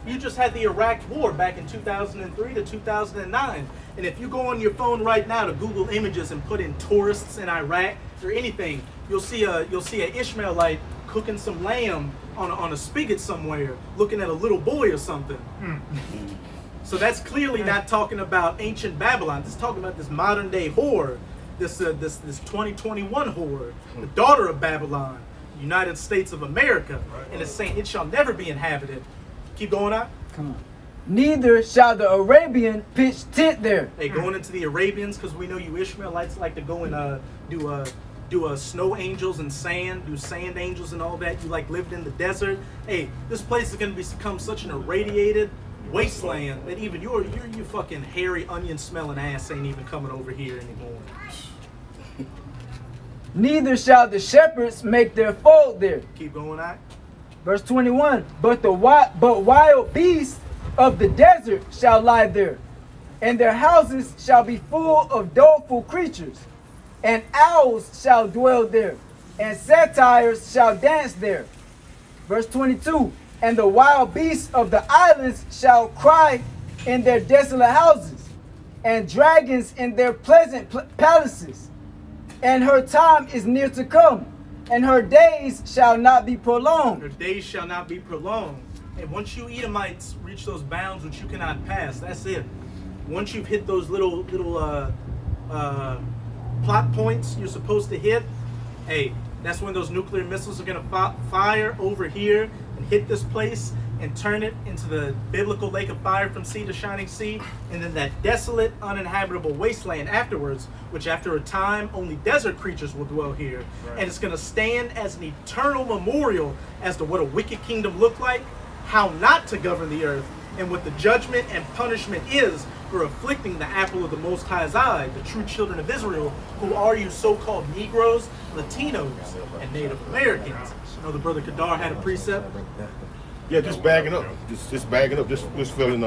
You just had the Iraq War back in 2003 to 2009. And if you go on your phone right now to Google Images and put in tourists in Iraq or anything, you'll see a Ishmaelite cooking some lamb on a spigot somewhere, looking at a little boy or something. So that's clearly not talking about ancient Babylon. This is talking about this modern day whore, this 2021 whore, the daughter of Babylon, United States of America, and it's saying it shall never be inhabited. Keep going on. Come on. Neither shall the Arabian pitch tent there. Hey, going into the Arabians, because we know you Ishmaelites like to go and do snow angels and sand, do sand angels and all that. You like lived in the desert. Hey, this place is going to become such an irradiated wasteland that even your fucking hairy onion smelling ass ain't even coming over here anymore. Neither shall the shepherds make their fold there. Keep going on. Verse 21. But wild beasts of the desert shall lie there, and their houses shall be full of doleful creatures, and owls shall dwell there, and satyrs shall dance there. Verse 22. And the wild beasts of the islands shall cry in their desolate houses, and dragons in their pleasant palaces. And her time is near to come, and her days shall not be prolonged. Her days shall not be prolonged. And once you Edomites reach those bounds which you cannot pass, that's it. Once you've hit those little plot points you're supposed to hit, hey, that's when those nuclear missiles are going to fire over here and hit this place and turn it into the biblical lake of fire from sea to shining sea, and then that desolate, uninhabitable wasteland afterwards, which after a time only desert creatures will dwell here. Right. And it's going to stand as an eternal memorial as to what a wicked kingdom looked like, how not to govern the earth, and what the judgment and punishment is for afflicting the apple of the Most High's eye, the true children of Israel, who are you so-called Negroes, Latinos, and Native Americans. You know, the brother Kadar had a precept. Yeah, just bagging up. Just bagging up. Just feeling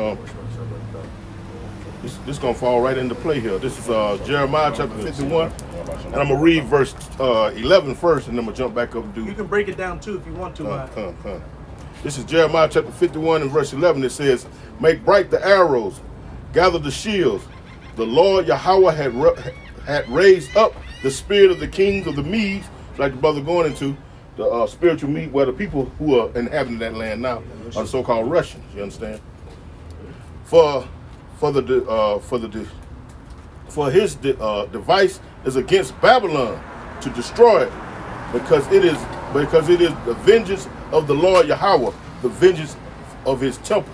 this gonna fall right into play here. This is Jeremiah chapter 51. And I'm gonna read verse 11 first, and then I'm gonna jump back up and do. You can break it down too if you want to. This is Jeremiah chapter 51 and verse 11. It says, "Make bright the arrows, gather the shields. The Lord Yahweh had raised up the spirit of the kings of the Medes," like the brother going into the spiritual Mede, where the people who are inhabiting that land now are the so-called Russians. You understand? For his device is against Babylon to destroy it, because it is the vengeance of the Lord Yahweh, the vengeance of his temple.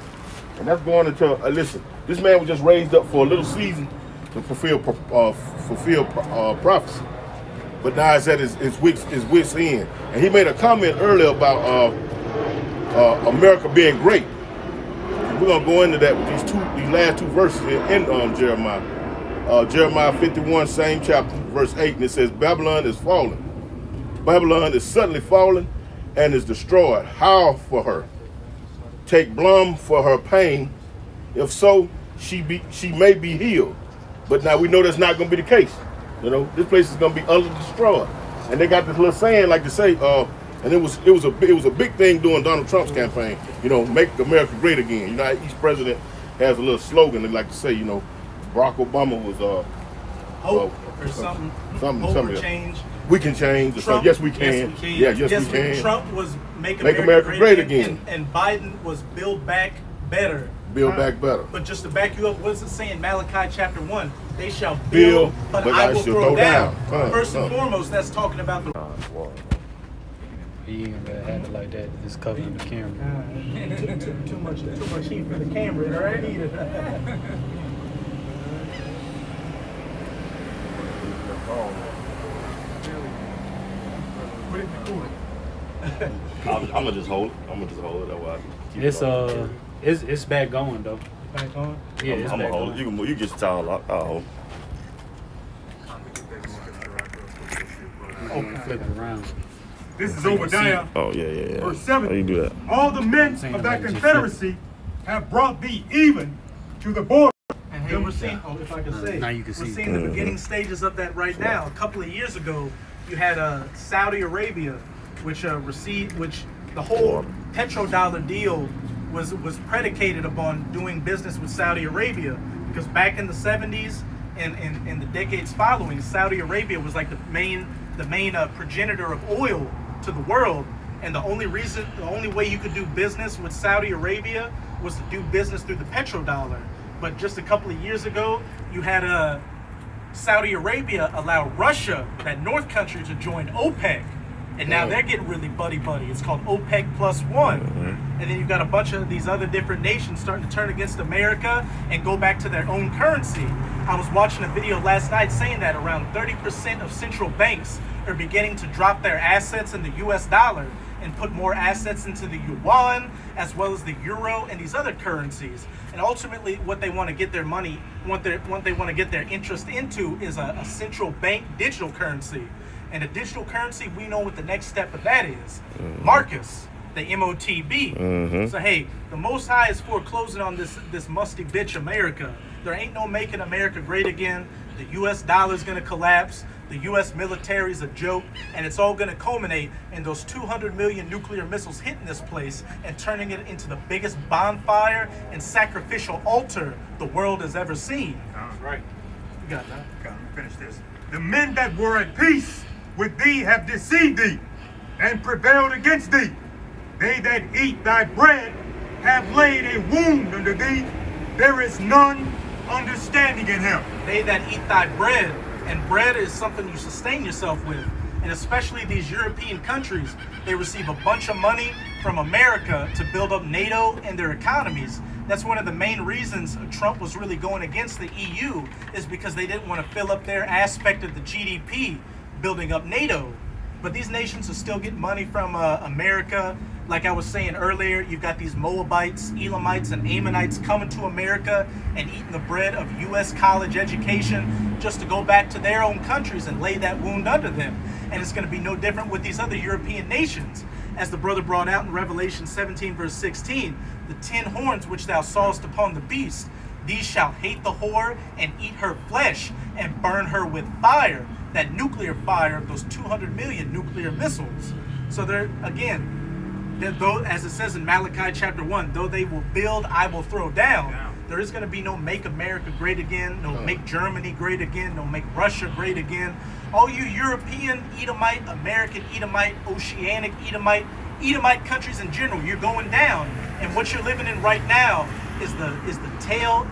And that's going into listen. This man was just raised up for a little season to fulfill prophecy, but now it's at his wit's end. And he made a comment earlier about America being great. And we're gonna go into that with these last two verses in Jeremiah. Jeremiah 51, same chapter, verse 8, and it says, "Babylon is fallen. Babylon is suddenly fallen and is destroyed. Howl for her. Take blame for her pain. If so, she may be healed." But now we know that's not going to be the case. You know, this place is going to be utterly destroyed. And they got this little saying, like to say, and it was a big thing during Donald Trump's campaign. You know, make America great again. You know, each president has a little slogan they like to say. You know, Barack Obama was hope or something. Hope or change. We can change. Trump, yes, we can. Yeah, yes, we can. Trump was make America great again. And Biden was build back better. Build back better. But just to back you up, what is it saying? Malachi chapter 1. They shall build, but I will throw down. First and foremost, that's talking about the You ain't gonna have it like that. It's covering the camera. Too much heat for the camera, right? Put it in the cooler. I'm gonna just hold it. That's why I keep it on. It's back going though. Back on. Yeah, I'm it's gonna back hold it. going. You can move. You get your towel out. I'll hold it. Flip it around. This is Obadiah, Oh yeah. verse 7. How you do that? All the men Saying of that like just confederacy have brought thee even to the border. And hey, we're seeing, if I can say, Now you can we're see. seeing the beginning stages of that right now. A couple of years ago, you had Saudi Arabia, which the whole petrodollar deal was predicated upon doing business with Saudi Arabia, because back in the 70s and the decades following, Saudi Arabia was like the main progenitor of oil to the world. And the only way you could do business with Saudi Arabia was to do business through the petrodollar. But just a couple of years ago, you had Saudi Arabia allow Russia, that North country, to join OPEC. And now they're getting really buddy-buddy. It's called OPEC +1. And then you've got a bunch of these other different nations starting to turn against America and go back to their own currency. I was watching a video last night saying that around 30% of central banks are beginning to drop their assets in the US dollar and put more assets into the yuan, as well as the euro and these other currencies. And ultimately, what they want to get their money, what they want to get their interest into, is a central bank digital currency. And a digital currency, we know what the next step of that is. Marcus, the MOTB. So hey, the Most High is foreclosing on this musty bitch America. There ain't no making America great again. The US dollar is going to collapse. The US military is a joke, and it's all going to culminate in those 200 million nuclear missiles hitting this place and turning it into the biggest bonfire and sacrificial altar the world has ever seen. Right. You got that? Okay, let me finish this. The men that were at peace with thee have deceived thee and prevailed against thee. They that eat thy bread have laid a wound unto thee. There is none understanding in him. They that eat thy bread, and bread is something you sustain yourself with. And especially these European countries, they receive a bunch of money from America to build up NATO and their economies. That's one of the main reasons Trump was really going against the EU, is because they didn't want to fill up their aspect of the GDP building up NATO. But these nations will still get money from America. Like I was saying earlier, you've got these Moabites, Elamites, and Ammonites coming to America and eating the bread of U.S. college education just to go back to their own countries and lay that wound under them. And it's going to be no different with these other European nations. As the brother brought out in Revelation 17, verse 16, the 10 horns which thou sawest upon the beast, these shall hate the whore and eat her flesh and burn her with fire. That nuclear fire of those 200 million nuclear missiles. So they're, again, though, as it says in Malachi chapter 1, though they will build, I will throw down. There is going to be no make America great again, no make Germany great again, no make Russia great again. All you European Edomite, American Edomite, Oceanic Edomite countries in general, you're going down. And what you're living in right now is the tail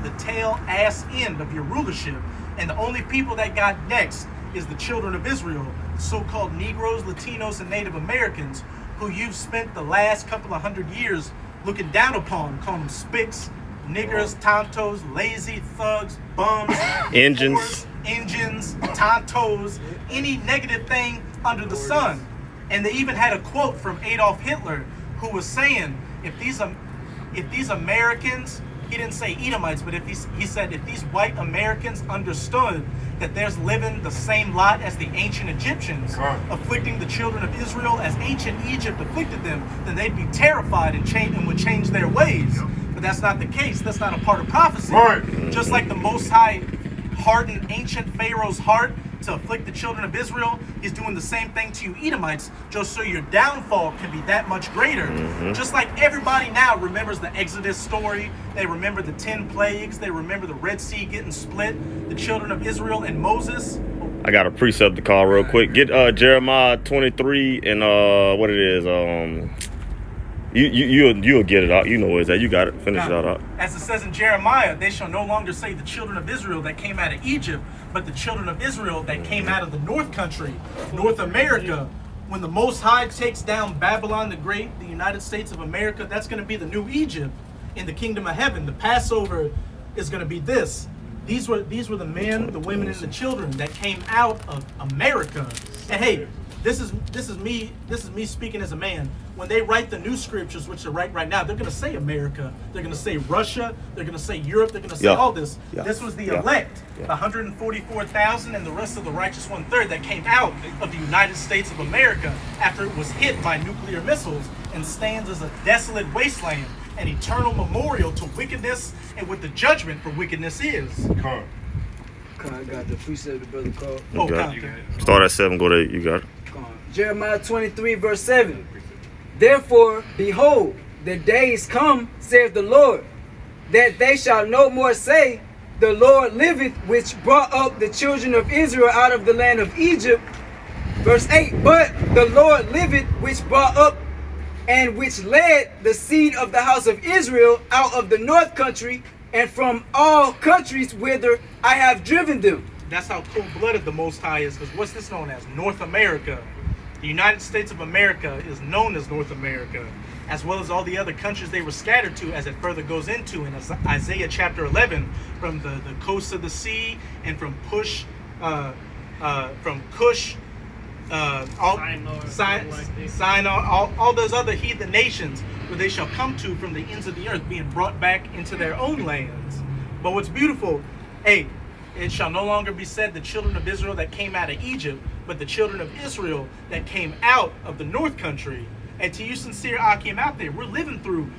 ass end of your rulership. And the only people that got next is the children of Israel, so-called Negroes, Latinos, and Native Americans, who you've spent the last couple of 100 years looking down upon, calling them spics, niggers, tontos, lazy thugs, bums, Engines. tontos, any negative thing under the sun. And they even had a quote from Adolf Hitler, who was saying, if these Americans, he didn't say Edomites, but he said if these white Americans understood that there's living the same lot as the ancient Egyptians, afflicting the children of Israel as ancient Egypt afflicted them, then they'd be terrified and would change their ways. But that's not the case. That's not a part of prophecy. Just like the Most High hardened ancient Pharaoh's heart to afflict the children of Israel, he's doing the same thing to you Edomites, just so your downfall can be that much greater. Just like everybody now remembers the Exodus story, they remember the 10 plagues, they remember the Red Sea getting split, the children of Israel and Moses. I got a precept to call real quick. Get Jeremiah 23 and what it is. You'll get it out. You know what it's at. You got it. Finish it out. As it says in Jeremiah, they shall no longer say the children of Israel that came out of Egypt, but the children of Israel that came out of the North country, North America, when the Most High takes down Babylon the Great, the United States of America, that's going to be the new Egypt in the kingdom of heaven. The Passover is going to be this. These were the men, the women, and the children that came out of America. And hey, this is me speaking as a man. When they write the new scriptures, which they're writing right now, they're going to say America. They're going to say Russia. They're going to say Europe. They're going to say all this. This was the elect, the 144,000 and the rest of the righteous 1/3 that came out of the United States of America after it was hit by nuclear missiles and stands as a desolate wasteland, an eternal memorial to wickedness and what the judgment for wickedness is. I got the precept, brother Carl. Oh, got Start at 7, go to 8. You got it. Jeremiah 23, verse 7. Therefore, behold, the days come, saith the Lord, that they shall no more say, the Lord liveth, which brought up the children of Israel out of the land of Egypt. Verse 8, but the Lord liveth, which brought up and which led the seed of the house of Israel out of the north country and from all countries whither I have driven them. That's how cold-blooded the Most High is, because what's this known as? North America. The United States of America is known as North America, as well as all the other countries they were scattered to, as it further goes into in Isaiah chapter 11, from the coast of the sea and from Cush, all those other heathen nations where they shall come to from the ends of the earth, being brought back into their own lands. But what's beautiful, hey, it shall no longer be said the children of Israel that came out of Egypt, but the children of Israel that came out of the north country. And to you sincere Akim out there, we're living through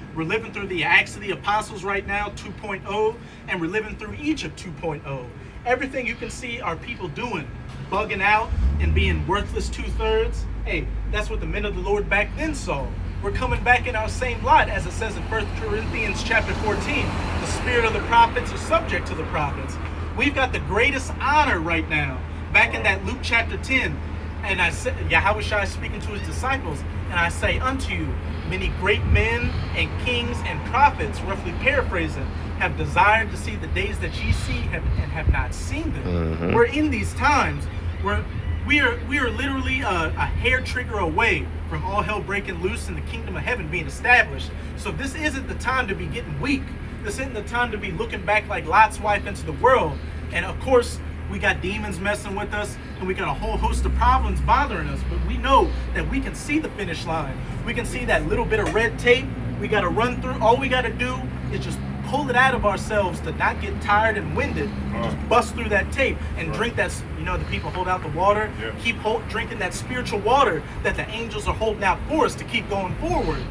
the Acts of the Apostles right now, 2.0, and we're living through Egypt 2.0. Everything you can see our people doing, bugging out and being worthless 2/3. Hey, that's what the men of the Lord back then saw. We're coming back in our same lot, as it says in 1 Corinthians chapter 14. The spirit of the prophets is subject to the prophets. We've got the greatest honor right now. Back in that Luke chapter 10, and I said, Yahushua speaking to his disciples, and I say unto you, many great men and kings and prophets, roughly paraphrasing, have desired to see the days that ye see and have not seen them. We're in these times where we are literally a hair trigger away from all hell breaking loose and the kingdom of heaven being established. So this isn't the time to be getting weak. This isn't the time to be looking back like Lot's wife into the world. And of course, we got demons messing with us, and we got a whole host of problems bothering us, but we know that we can see the finish line. We can see that little bit of red tape we got to run through. All we got to do is just pull it out of ourselves to not get tired and winded. Just bust through that tape and drink that, the people hold out the water. Keep drinking that spiritual water that the angels are holding out for us to keep going forward.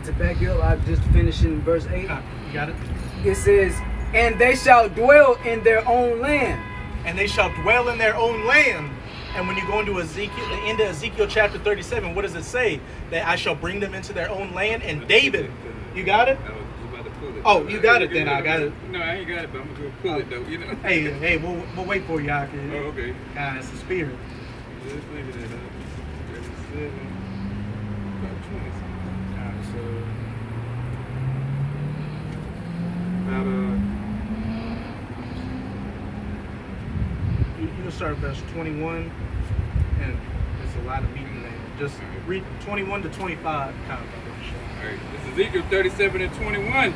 To back you up, I just finished in verse 8. You got it? It says, and they shall dwell in their own land. And they shall dwell in their own land. And when you go into the end of Ezekiel chapter 37, what does it say? That I shall bring them into their own land. And David, you got it? I was about to pull it. Oh, you got it then. I got it. No, I ain't got it, but I'm going to pull it though, Hey, we'll wait for you, Akim. Oh, okay. It's the spirit. Just maybe that up. 37. About 20. So, About, you can start verse 21, and there's a lot of meaning there. Just read 21 to 25. all right. This is Ezekiel 37 and 21.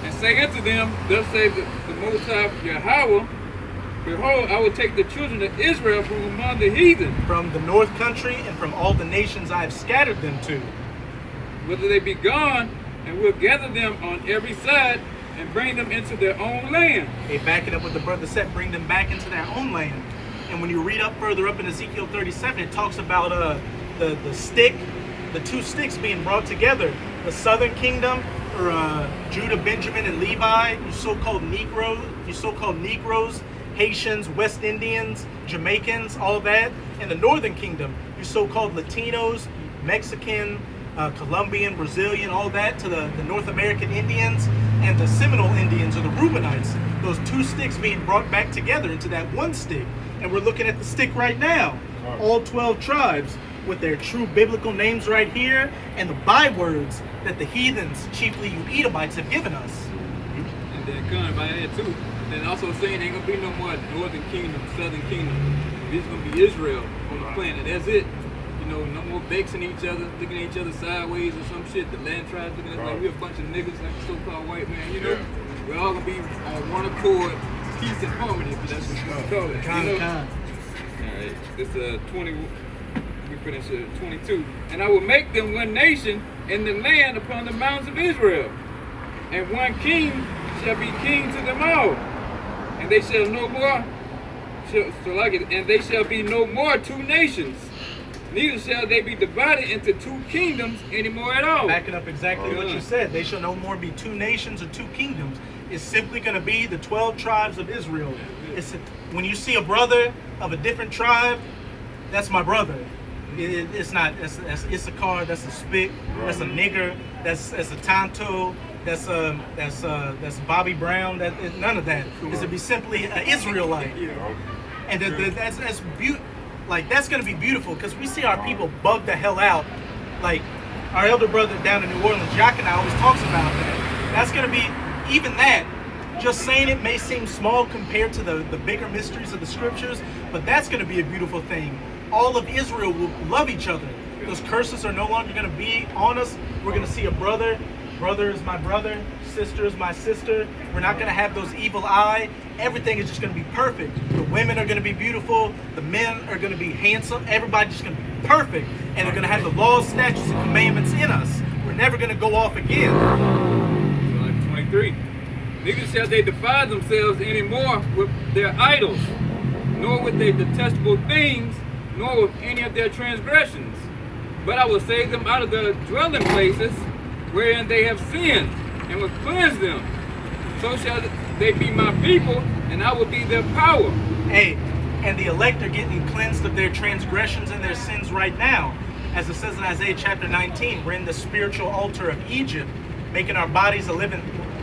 And say unto them, thus saith the Most High Yahweh, behold, I will take the children of Israel from among the heathen, from the north country and from all the nations I have scattered them to. whether they be gone, and will gather them on every side, and bring them into their own land. They back it up with the brother said, bring them back into their own land. And when you read up further up in Ezekiel 37, it talks about the two sticks being brought together. The southern kingdom, or Judah, Benjamin, and Levi, you so-called Negroes, Haitians, West Indians, Jamaicans, all that. And the northern kingdom, you so-called Latinos, Mexican, Colombian, Brazilian, all that, to the North American Indians and the Seminole Indians, or the Reubenites. Those two sticks being brought back together into that one stick. And we're looking at the stick right now. All 12 tribes with their true biblical names right here, and the bywords that the heathens, chiefly you Edomites, have given us. And then coming by that too. Then also saying ain't gonna be no more northern kingdom, southern kingdom. It's gonna be Israel on the planted. That's it. You know, no more vexing each other, looking at each other sideways or some shit. The land tribes looking at us like we're a bunch of niggas, like the so-called white man. You know, we're all gonna be on one accord, peace and harmony. If that's what you call it. You know? All right, it's 20. We finish 22. And I will make them one nation in the land upon the mountains of Israel, and one king shall be king to them all, and they shall no more. And they shall be no more two nations, neither shall they be divided into two kingdoms anymore at all. Backing up exactly what you said, they shall no more be two nations or two kingdoms. It's simply going to be the 12 tribes of Israel. When you see a brother of a different tribe, that's my brother. It's not. That's Issachar. That's a Spick. That's a nigger. That's a Tonto. That's Bobby Brown. None of that. It's to be simply an Israelite. And that's going to be beautiful because we see our people bug the hell out. Like our elder brother down in New Orleans, Jack, and I always talks about that. That's going to be, even that, just saying it may seem small compared to the bigger mysteries of the scriptures, but that's going to be a beautiful thing. All of Israel will love each other. Those curses are no longer going to be on us. We're going to see a brother is my brother, sister is my sister. We're not going to have those evil eye. Everything is just going to be perfect. The women are going to be beautiful. The men are going to be handsome. Everybody's just going to be perfect. And they're going to have the laws, statutes, and commandments in us. We're never going to go off again. 23. Neither shall they defile themselves anymore with their idols, nor with their detestable things, nor with any of their transgressions. But I will save them out of the dwelling places wherein they have sinned, and will cleanse them. So shall they be my people, and I will be their power. Hey, and the elect are getting cleansed of their transgressions and their sins right now. As it says in Isaiah chapter 19, we're in the spiritual altar of Egypt, making our bodies a living,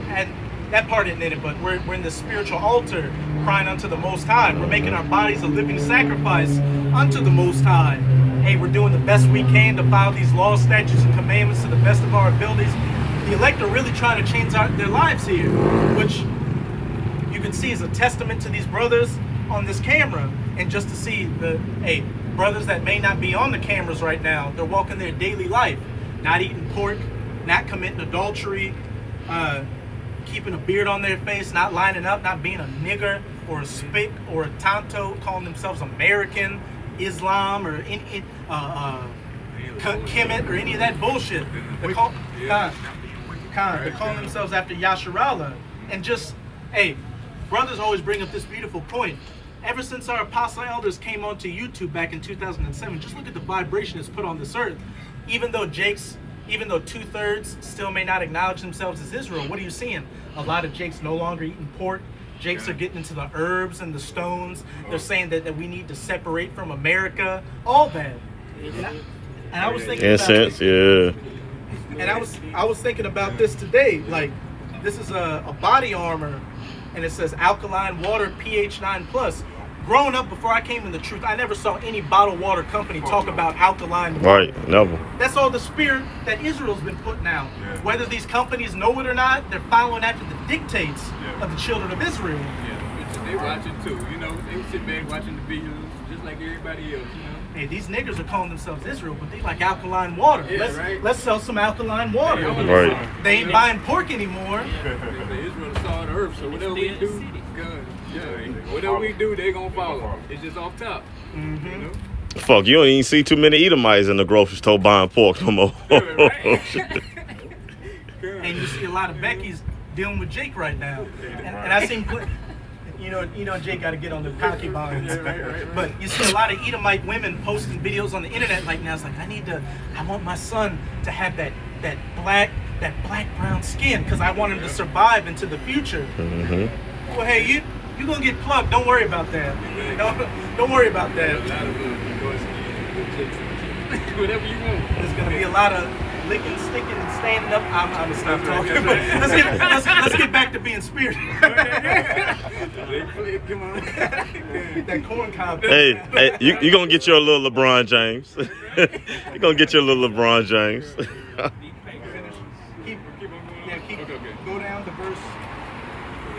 and that part isn't in it, but we're in the spiritual altar, crying unto the Most High. We're making our bodies a living sacrifice unto the Most High. Hey, we're doing the best we can to follow these laws, statutes, and commandments to the best of our abilities. The elect are really trying to change their lives here, which you can see is a testament to these brothers on this camera. And just to see brothers that may not be on the cameras right now, they're walking their daily life, not eating pork, not committing adultery, keeping a beard on their face, not lining up, not being a nigger or a spick or a tonto, calling themselves American, Islam, or Kemet, or any of that bullshit. They're calling themselves after Yasharallah. And just, brothers always bring up this beautiful point. Ever since our apostle elders came onto YouTube back in 2007, just look at the vibration it's put on this earth. Even though 2/3 still may not acknowledge themselves as Israel, what are you seeing? A lot of Jakes no longer eating pork. Jakes are getting into the herbs and the stones. They're saying that we need to separate from America. All that. And I was thinking about this. And I was thinking about this today. Like, this is a body armor, and it says alkaline water pH 9+. Growing up, before I came in the truth, I never saw any bottled water company talk about alkaline water. Right, never. That's all the spirit that Israel's been putting out. Yeah. Whether these companies know it or not, they're following after the dictates of the children of Israel. Yeah, they watching too, you know. They sit back watching the videos just like everybody else, you know. Hey, these niggers are calling themselves Israel, but they like alkaline water. Yeah, let's sell some alkaline water. Right. They ain't buying pork anymore. Israel is all the earth, so whatever we do, whatever we do, they gonna follow. It's just off top. Mm-hmm. You know? Fuck, you don't even see too many Edomites in the grocery store buying pork no more. And you see a lot of Becky's dealing with Jake right now. And I seen, you know, Jake got to get on the concubines. But you see a lot of Edomite women posting videos on the internet like now. It's like, I want my son to have that black brown skin because I want him to survive into the future. Mm-hmm. Well, hey, you gonna get plugged. Don't worry about that. Don't worry about that. Whatever you want. There's gonna be a lot of licking, sticking, and standing up. I'm gonna stop talking. But let's get back to being spiritual. Come on. Get that corn cob. Hey, you gonna get your little LeBron James. You gonna get your little LeBron James.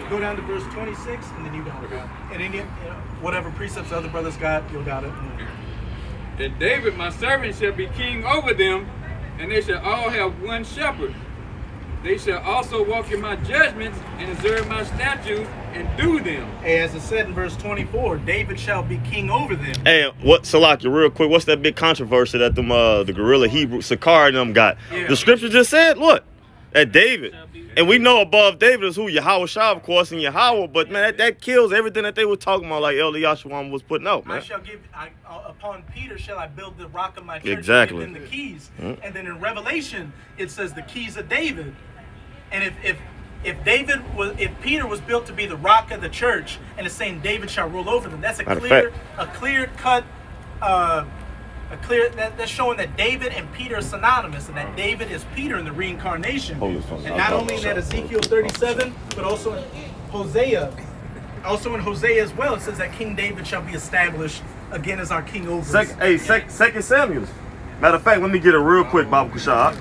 Go down to verse 26, and then you got it. And then whatever precepts other brothers got, you got it. And David, my servant, shall be king over them, and they shall all have one shepherd. They shall also walk in my judgments and observe my statutes and do them. As it said in verse 24, David shall be king over them. Hey, what, Salakia, real quick, what's that big controversy that them the guerrilla Hebrew Sakar and them got? Yeah. The scripture just said, look, at David. And we know above David is who? Yahweh Shah, of course, and Yahweh. But man, that kills everything that they were talking about, like Elder Yahshua was putting out, man. Upon Peter shall I build the rock of my church. Exactly. And give him the keys. And then in Revelation it says the keys of David. And if Peter was built to be the rock of the church, and it's saying David shall rule over them, that's that's showing that David and Peter are synonymous, and that David is Peter in the reincarnation. And not only in that Ezekiel 37, but also in Hosea. Also in Hosea as well, it says that King David shall be established again as our king over us. Second Samuel. Matter of fact, let me get it real quick, Baba Kushab.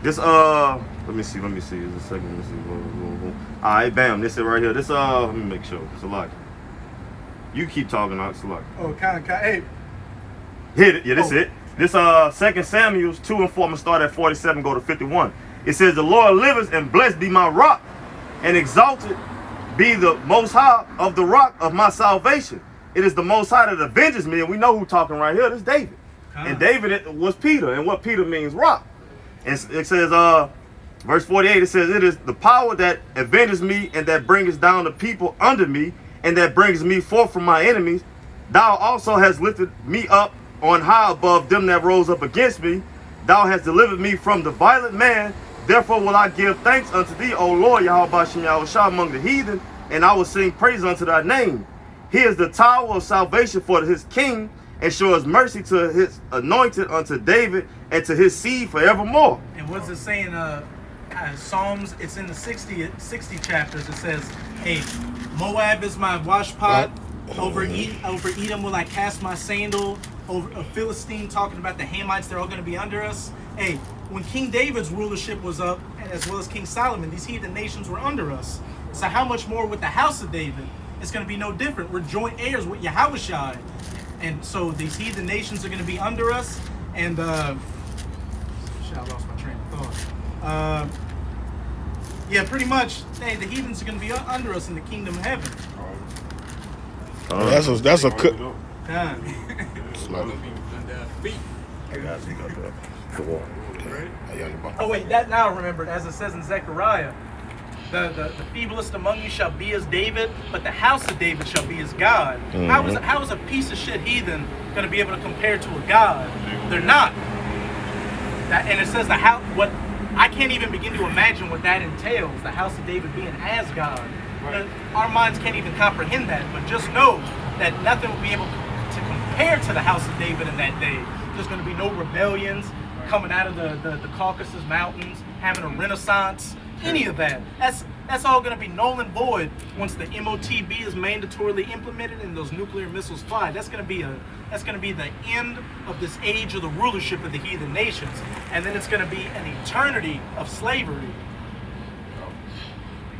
This let me see. Is it second? Let me see. All right, bam. This is right here. This let me make sure. It's a lot. You keep talking, it's a lot. Oh, hey. Hit it. Yeah, this it. This 2 Samuel 2 and 4. I'm gonna start at 47, go to 51. It says, "The Lord liveth, and blessed be my rock, and exalted be the Most High of the rock of my salvation. It is the Most High that avenges me." And we know who talking right here. This is David. And David was Peter, and what Peter means, rock. And it says, verse 48. It says, "It is the power that avenges me, and that bringeth down the people under me, and that brings me forth from my enemies. Thou also hast lifted me up on high above them that rose up against me. Thou hast delivered me from the violent man. Therefore will I give thanks unto thee, O Lord, Yahweh Bashem Yahushua, among the heathen, and I will sing praise unto thy name. He is the tower of salvation for his king, and shows mercy to his anointed, unto David, and to his seed forevermore." And what's it saying? Psalms, it's in the 60 chapters. It says, "Hey, Moab is my washpot. Over Edom will I cast my sandal. Over a Philistine," talking about the Hamites, they're all going to be under us. Hey, when King David's rulership was up, as well as King Solomon, these heathen nations were under us. So how much more with the house of David? It's going to be no different. We're joint heirs with Yahushua. And so these heathen nations are going to be under us. And, I lost my train of thought. Yeah, pretty much, hey, the heathens are going to be under us in the kingdom of heaven. That's a cut. Oh wait, that now I remembered, as it says in Zechariah, the feeblest among you shall be as David, but the house of David shall be as God. How is a piece of shit heathen going to be able to compare to a God? They're not. And it says the house. What I can't even begin to imagine what that entails. The house of David being as God. Right. Our minds can't even comprehend that. But just know that nothing will be able to compare to the house of David in that day. There's going to be no rebellions coming out of the Caucasus Mountains, having a renaissance, any of that. That's all going to be null and void once the MOTB is mandatorily implemented and those nuclear missiles fly. That's going to be the end of this age of the rulership of the heathen nations, and then it's going to be an eternity of slavery.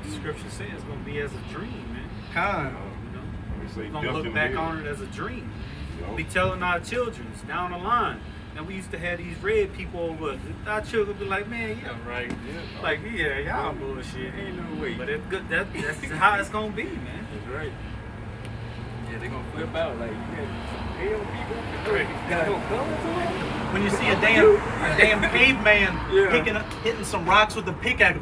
The scripture says it's going to be as a dream, man. We're We're going to look back on it as a dream. Be telling our children down the line. And we used to have these red people over. Our children be like, "Man, yeah, right, yeah, like y'all bullshit. Ain't no way." But it's good. That's how it's gonna be, man. That's right. Yeah, they gonna flip out like, hell people. Right. When you see a damn caveman hitting some rocks with a pickaxe,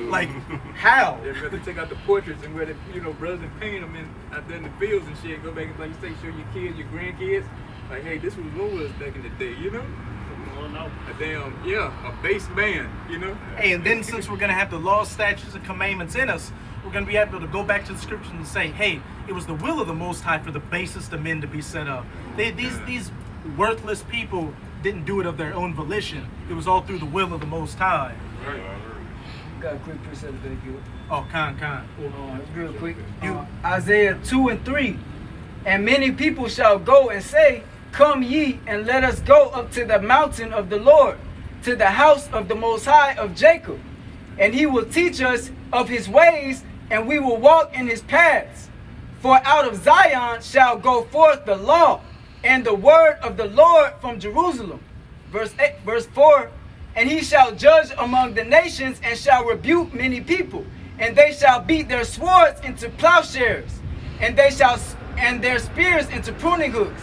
like how? They'd rather take out the portraits and where the brothers and paint them out there in the fields and shit. Go back and like you say, show your kids, your grandkids. Like, hey, this was what was back in the day, a base man, Hey, and then since we're going to have the laws, statutes, and commandments in us, we're going to be able to go back to the scriptures and say, hey, it was the will of the Most High for the basest of men to be set up. These worthless people didn't do it of their own volition. It was all through the will of the Most High. Right. Got a quick precept that you. Oh, Khan. Real quick. Isaiah 2 and 3. "And many people shall go and say, Come ye, and let us go up to the mountain of the Lord, to the house of the Most High of Jacob. And he will teach us of his ways, and we will walk in his paths. For out of Zion shall go forth the law and the word of the Lord from Jerusalem. Verse 4, and he shall judge among the nations and shall rebuke many people, and they shall beat their swords into plowshares, and their spears into pruning hooks.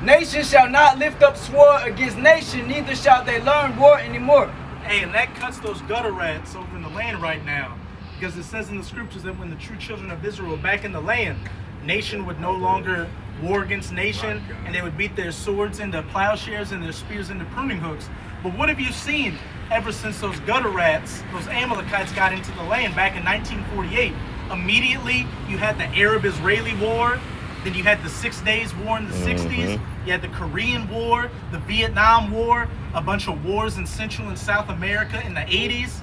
Nation shall not lift up sword against nation, neither shall they learn war anymore. Hey, and that cuts those gutter rats over in the land right now. Because it says in the scriptures that when the true children of Israel were back in the land, nation would no longer war against nation, and they would beat their swords into plowshares and their spears into pruning hooks. But what have you seen ever since those gutter rats, those Amalekites, got into the land back in 1948? Immediately, you had the Arab-Israeli War. Then you had the 6 Days War in the 60s. You had the Korean War, the Vietnam War, a bunch of wars in Central and South America in the 80s.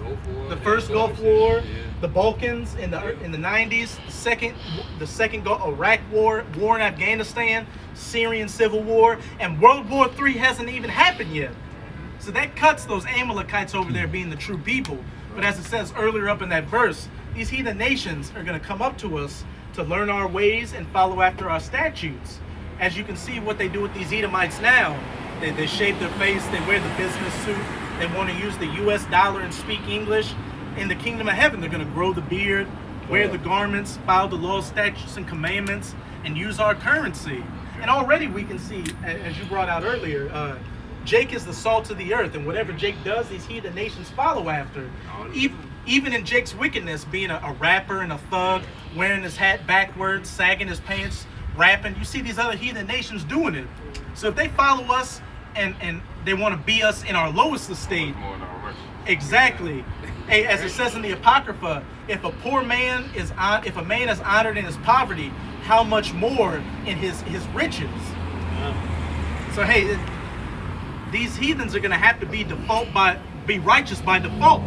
The first Gulf War, the Balkans in the 90s, the second Iraq War, war in Afghanistan, Syrian Civil War, and World War III hasn't even happened yet. So that cuts those Amalekites over there being the true people. But as it says earlier up in that verse, these heathen nations are going to come up to us to learn our ways and follow after our statutes. As you can see what they do with these Edomites now, they shave their face, they wear the business suit, they want to use the US dollar and speak English. In the kingdom of heaven, they're going to grow the beard, wear the garments, follow the laws, statutes, and commandments, and use our currency. And already we can see, as you brought out earlier, Jake is the salt of the earth, and whatever Jake does, these heathen nations follow after. Even in Jake's wickedness, being a rapper and a thug, wearing his hat backwards, sagging his pants, rapping, you see these other heathen nations doing it. So if they follow us and they want to be us in our lowest estate, exactly. Hey, as it says in the Apocrypha, if a man is honored in his poverty, how much more in his riches? So hey, these heathens are going to have to be righteous by default.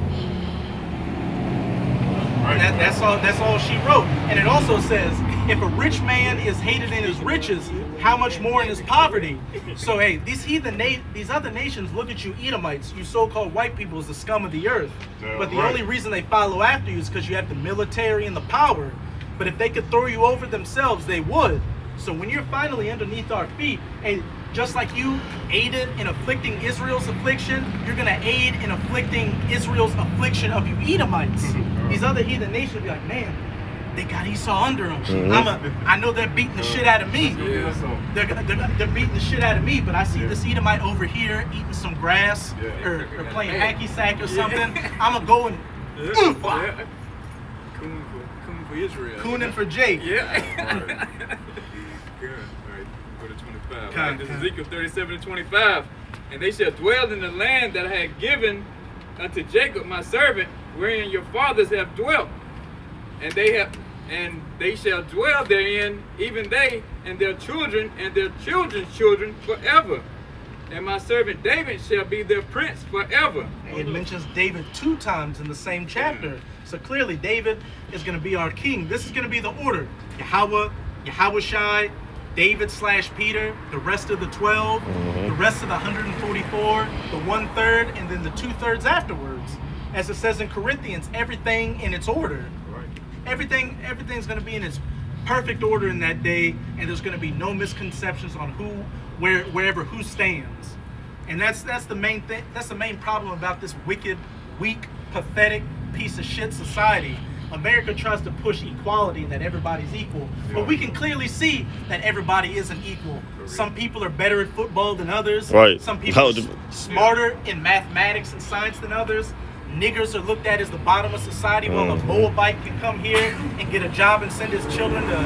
That's all she wrote. And it also says, if a rich man is hated in his riches, how much more in his poverty? So hey, these other nations look at you Edomites, you so-called white people, as the scum of the earth. But the only reason they follow after you is because you have the military and the power. But if they could throw you over themselves, they would. So when you're finally underneath our feet, and just like you aided in afflicting Israel's affliction, you're going to aid in afflicting Israel's affliction of you Edomites. These other heathen nations will be like, man, they got Esau under them. I know they're beating the shit out of me. They're beating the shit out of me, but I see this Edomite over here eating some grass or playing hacky sack or something. I'm going to go and Coon for Israel. Cooning for Jake. Yeah. Good. All right, go to 25. Right, this is Ezekiel 37 and 25. And they shall dwell in the land that I had given unto Jacob my servant, wherein your fathers have dwelt. And they shall dwell therein, even they and their children and their children's children forever. And my servant David shall be their prince forever. It mentions David 2 times in the same chapter. So clearly David is going to be our king. This is going to be the order. Yahweh, Yahushai, David/Peter, the rest of the 12, the rest of the 144, the 1/3, and then the 2/3 afterwards. As it says in Corinthians, everything in its order. Everything's going to be in its perfect order in that day, and there's going to be no misconceptions on wherever who stands. And that's the main thing. That's the main problem about this wicked, weak, pathetic piece of shit society. America tries to push equality and that everybody's equal, but we can clearly see that everybody isn't equal. Some people are better at football than others. Right. Some people are smarter in mathematics and science than others. Niggers are looked at as the bottom of society, while a Moabite can come here and get a job and send his children to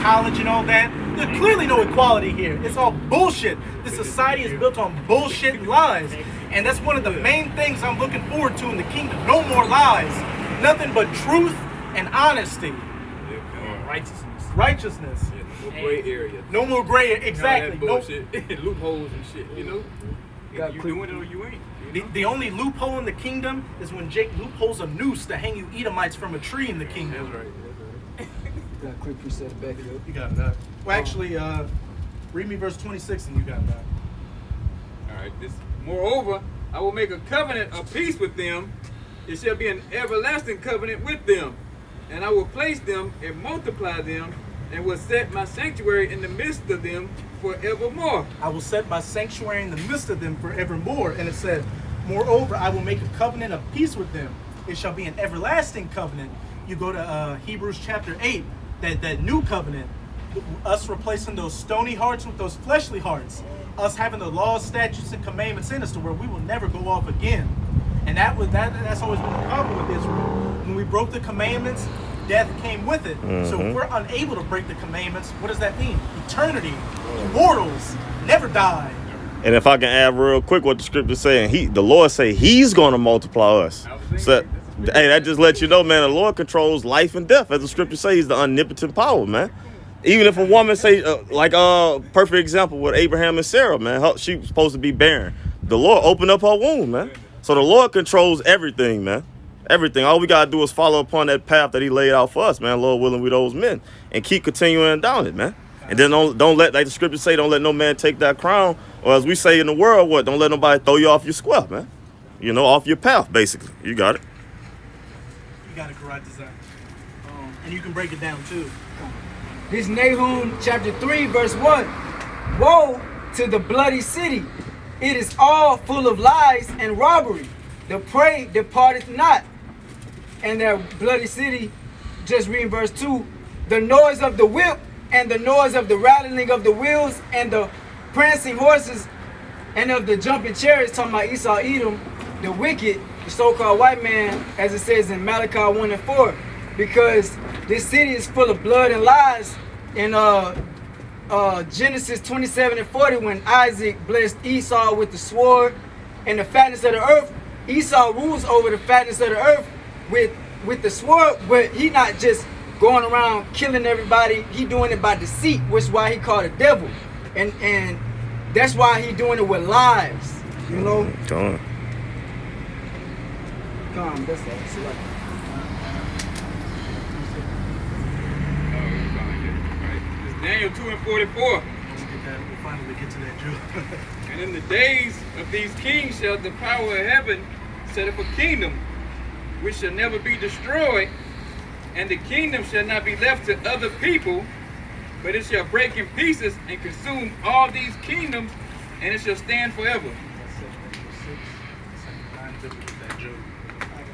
college and all that. There's clearly no equality here. It's all bullshit. This society is built on bullshit and lies. And that's one of the main things I'm looking forward to in the kingdom. No more lies. Nothing but truth and honesty. Righteousness. No gray area. No more gray area. Exactly. No bullshit. Loopholes and shit, you know? You doing it or you ain't. The only loophole in the kingdom is when Jake loopholes a noose to hang you Edomites from a tree in the kingdom. That's right. Got a quick preset back up. You got it. Well, actually, read me verse 26 and you got that. All right. Moreover, I will make a covenant of peace with them. It shall be an everlasting covenant with them. and I will place them and multiply them, and will set my sanctuary in the midst of them forevermore. I will set my sanctuary in the midst of them forevermore. And it said, moreover, I will make a covenant of peace with them. It shall be an everlasting covenant. You go to Hebrews chapter 8, that new covenant, us replacing those stony hearts with those fleshly hearts, us having the laws, statutes, and commandments in us to where we will never go off again. And that's always been the problem with Israel. When we broke the commandments, death came with it. So if we're unable to break the commandments, what does that mean? Eternity, immortals, never die. And if I can add real quick what the scripture saying, the Lord say he's going to multiply us. So, hey, that just lets you know, man, the Lord controls life and death. As the scripture says, he's the omnipotent power, man. Even if a woman say, perfect example with Abraham and Sarah, man, she was supposed to be barren. The Lord opened up her womb, man. So the Lord controls everything, man. Everything. All we got to do is follow upon that path that he laid out for us, man. Lord willing, we those men. And keep continuing down it, man. And then don't let, like the scripture say, don't let no man take that crown. Or as we say in the world, don't let nobody throw you off your square, man. Off your path, basically. You got it. You got a correct design. And you can break it down, too. This Nahum chapter 3, verse 1. Woe to the bloody city. It is all full of lies and robbery. The prey departeth not. And that bloody city, just reading verse 2, the noise of the whip and the noise of the rattling of the wheels and the prancing horses and of the jumping chariots, talking about Esau, Edom, the wicked, the so-called white man, as it says in Malachi 1 and 4, because this city is full of blood and lies. In Genesis 27 and 40, when Isaac blessed Esau with the sword and the fatness of the earth, Esau rules over the fatness of the earth with the sword, but he not just going around killing everybody. He doing it by deceit, which is why he called it devil, and that's why he doing it with lies. Come on, that's all. Daniel 2 and 44. We'll finally get to that, Drew. And in the days of these kings shall the power of heaven set up a kingdom which shall never be destroyed, and the kingdom shall not be left to other people, but it shall break in pieces and consume all these kingdoms, and it shall stand forever.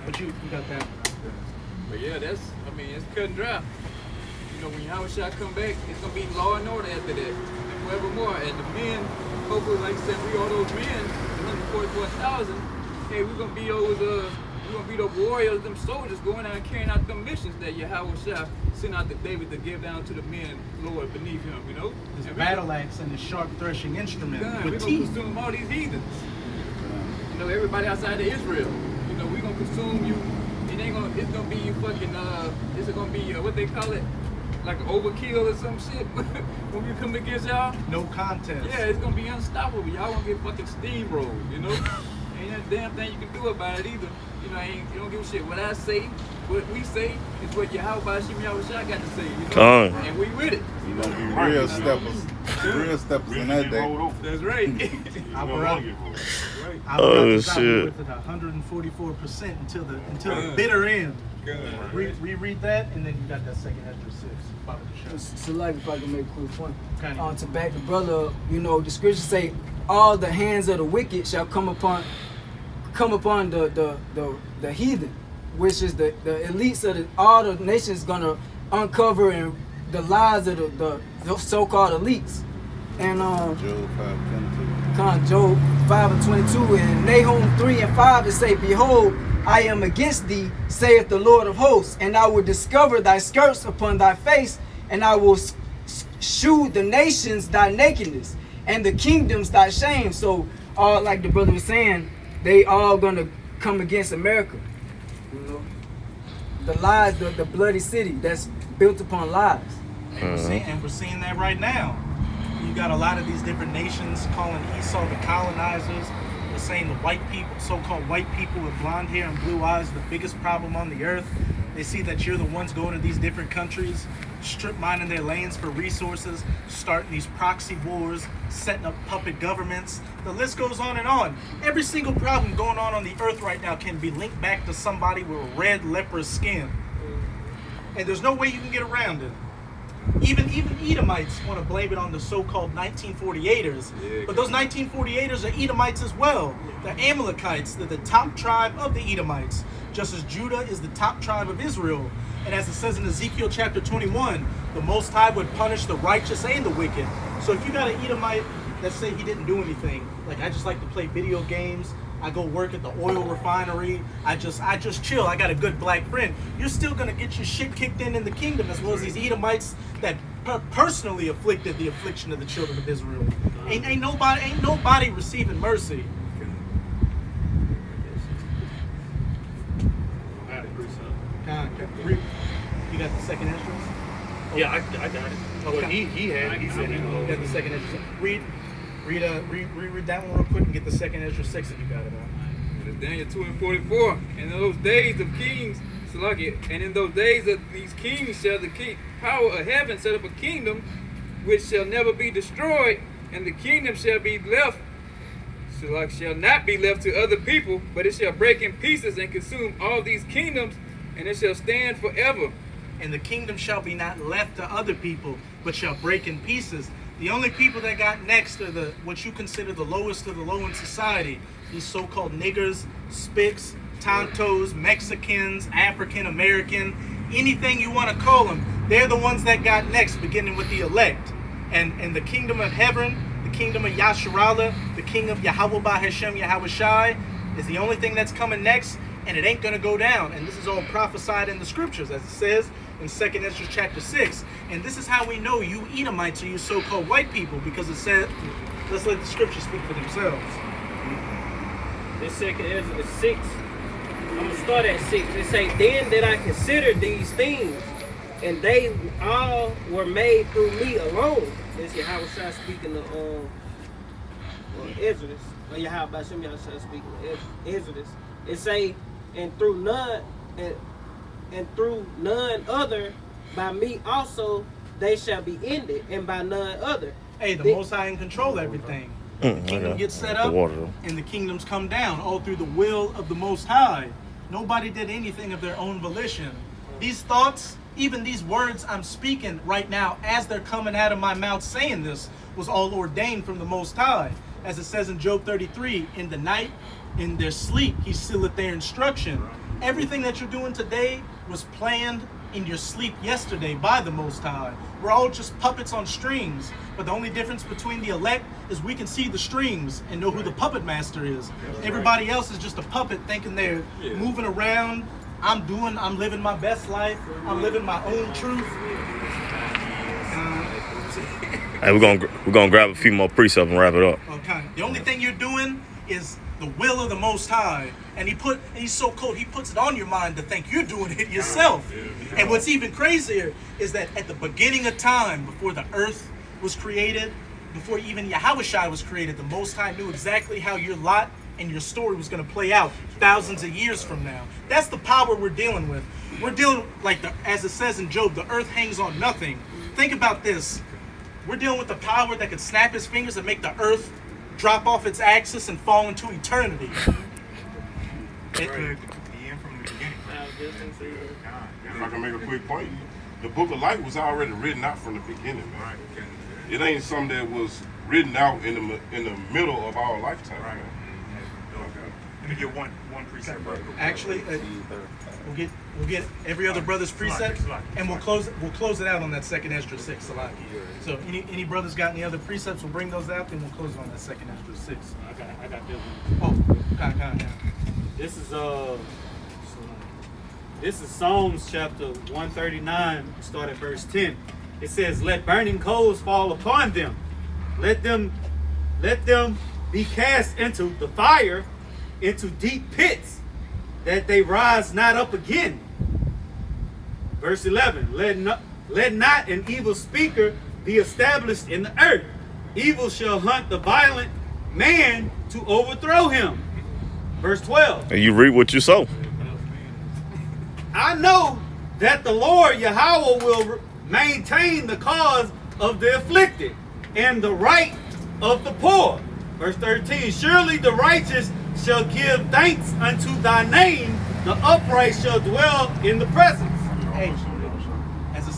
But you got that. But yeah, it's cut and dry. When Yahushua come back, it's going to be law and order after that, and forevermore. And the men, hopefully, like I said, we all those men, the 144,000, hey, we're going to be those warriors, them soldiers going out and carrying out them missions that Yahushua sent out to David to give down to the men, Lord, beneath him, His battle axe and his sharp threshing instrument we're with going to teeth. consume all these heathens. Everybody outside of Israel. We're going to consume you. It's going to be you fucking, it's going to be, what they call it? Like an overkill or some shit when we come against y'all. No contest. Yeah, it's gonna be unstoppable. Y'all gonna get fucking steamrolled, Ain't a damn thing you can do about it either. You don't give a shit. What I say, what we say, is what Yahweh Yahushua got to say, And we with it. You gonna be real steppers in that day. That's right. Oh shit. With it 144% until the bitter end. Reread that, and then you got that second after 6. So like if I can make a quick point. To back the brother up, the scriptures say all the hands of the wicked shall come upon the heathen, which is the elites of all the nations gonna uncover and the lies of the so-called elites. And Job 5 and 22 and Nahum 3 and 5 it say, behold, I am against thee, saith the Lord of hosts, and I will discover thy skirts upon thy face, and I will shew the nations thy nakedness, and the kingdoms thy shame. So, all like the brother was saying, they all gonna come against America. The lies, the bloody city that's built upon lies. And we're seeing that right now. You got a lot of these different nations calling Esau the colonizers. They're saying the white people, so-called white people with blonde hair and blue eyes, are the biggest problem on the earth. They see that you're the ones going to these different countries, strip mining their lands for resources, starting these proxy wars, setting up puppet governments. The list goes on and on. Every single problem going on the earth right now can be linked back to somebody with red leprous skin. And there's no way you can get around it. Even Edomites want to blame it on the so-called 1948ers. But those 1948ers are Edomites as well. The Amalekites, they're the top tribe of the Edomites, just as Judah is the top tribe of Israel. And as it says in Ezekiel chapter 21, the Most High would punish the righteous and the wicked. So if you got an Edomite that say he didn't do anything, like I just like to play video games, I go work at the oil refinery, I just chill, I got a good black friend, you're still gonna get your shit kicked in the kingdom, as well as these Edomites that personally afflicted the affliction of the children of Israel. Ain't nobody receiving mercy. You got the second entrance? Yeah, I got it. Oh, he had it. He said he got the second entrance. Read that one real quick and get the second Ezra 6 if you got it on. Daniel 2:44. And in those days of kings, and in those days of these kings shall the power of heaven set up a kingdom which shall never be destroyed, and the kingdom shall not be left to other people, but it shall break in pieces and consume all these kingdoms, and it shall stand forever. And the kingdom shall be not left to other people, but shall break in pieces. The only people that got next are what you consider the lowest of the low in society. These so-called niggers, spics, tontos, Mexicans, African American, anything you want to call them. They're the ones that got next, beginning with the elect. And the kingdom of heaven, the kingdom of Yasharallah, the king of Yahweh by Hashem Yahweh Shai, is the only thing that's coming next, and it ain't going to go down. And this is all prophesied in the scriptures, as it says in 2 Ezra chapter 6. And this is how we know you Edomites are you so-called white people, because it said, let's let the scriptures speak for themselves. This 2 Ezra 6, I'm going to start at 6. It say, then did I consider these things, and they all were made through me alone. This is Yahweh Shai speaking to Ezra. Or Yahweh Hashem Yahweh Shai speaking to Ezra. It say, and through none other, by me also they shall be ended, and by none other. Hey, the Most High in control of everything. The kingdom gets set up, and the kingdoms come down, all through the will of the Most High. Nobody did anything of their own volition. These thoughts, even these words I'm speaking right now, as they're coming out of my mouth saying this, was all ordained from the Most High. As it says in Job 33, in the night, in their sleep, he sealeth their instruction. Everything that you're doing today was planned in your sleep yesterday by the Most High. We're all just puppets on strings, but the only difference between the elect is we can see the strings and know who the puppet master is. Everybody else is just a puppet thinking they're moving around. I'm living my best life. I'm living my own truth. Hey, we're gonna grab a few more precepts and wrap it up. Okay. The only thing you're doing is the will of the Most High, and he's so cold, he puts it on your mind to think you're doing it yourself. And what's even crazier is that at the beginning of time, before the earth was created, before even Yahweh Shai was created, the Most High knew exactly how your lot and your story was going to play out thousands of years from now. That's the power we're dealing with. We're dealing, as it says in Job, the earth hangs on nothing. Think about this. We're dealing with the power that could snap his fingers and make the earth drop off its axis and fall into eternity. If I can make a quick point, the book of life was already written out from the beginning, man. It ain't something that was written out in the middle of our lifetime, man. Let me get one precept, brother. Actually, we'll get every other brother's precept, and we'll close it out on that 2 Ezra 6, Salaki. So any brothers got any other precepts, we'll bring those out, then we'll close it on that 2 Ezra 6. I got this Oh, one. kind. This is Psalms chapter 139, start at verse 10. It says, let burning coals fall upon them. Let them be cast into the fire, into deep pits, that they rise not up again. Verse 11, let not an evil speaker be established in the earth. Evil shall hunt the violent man to overthrow him. Verse 12. And you reap what you sow. I know that the Lord Yahweh will maintain the cause of the afflicted and the right of the poor. Verse 13, surely the righteous shall give thanks unto thy name, the upright shall dwell in the presence. Hey,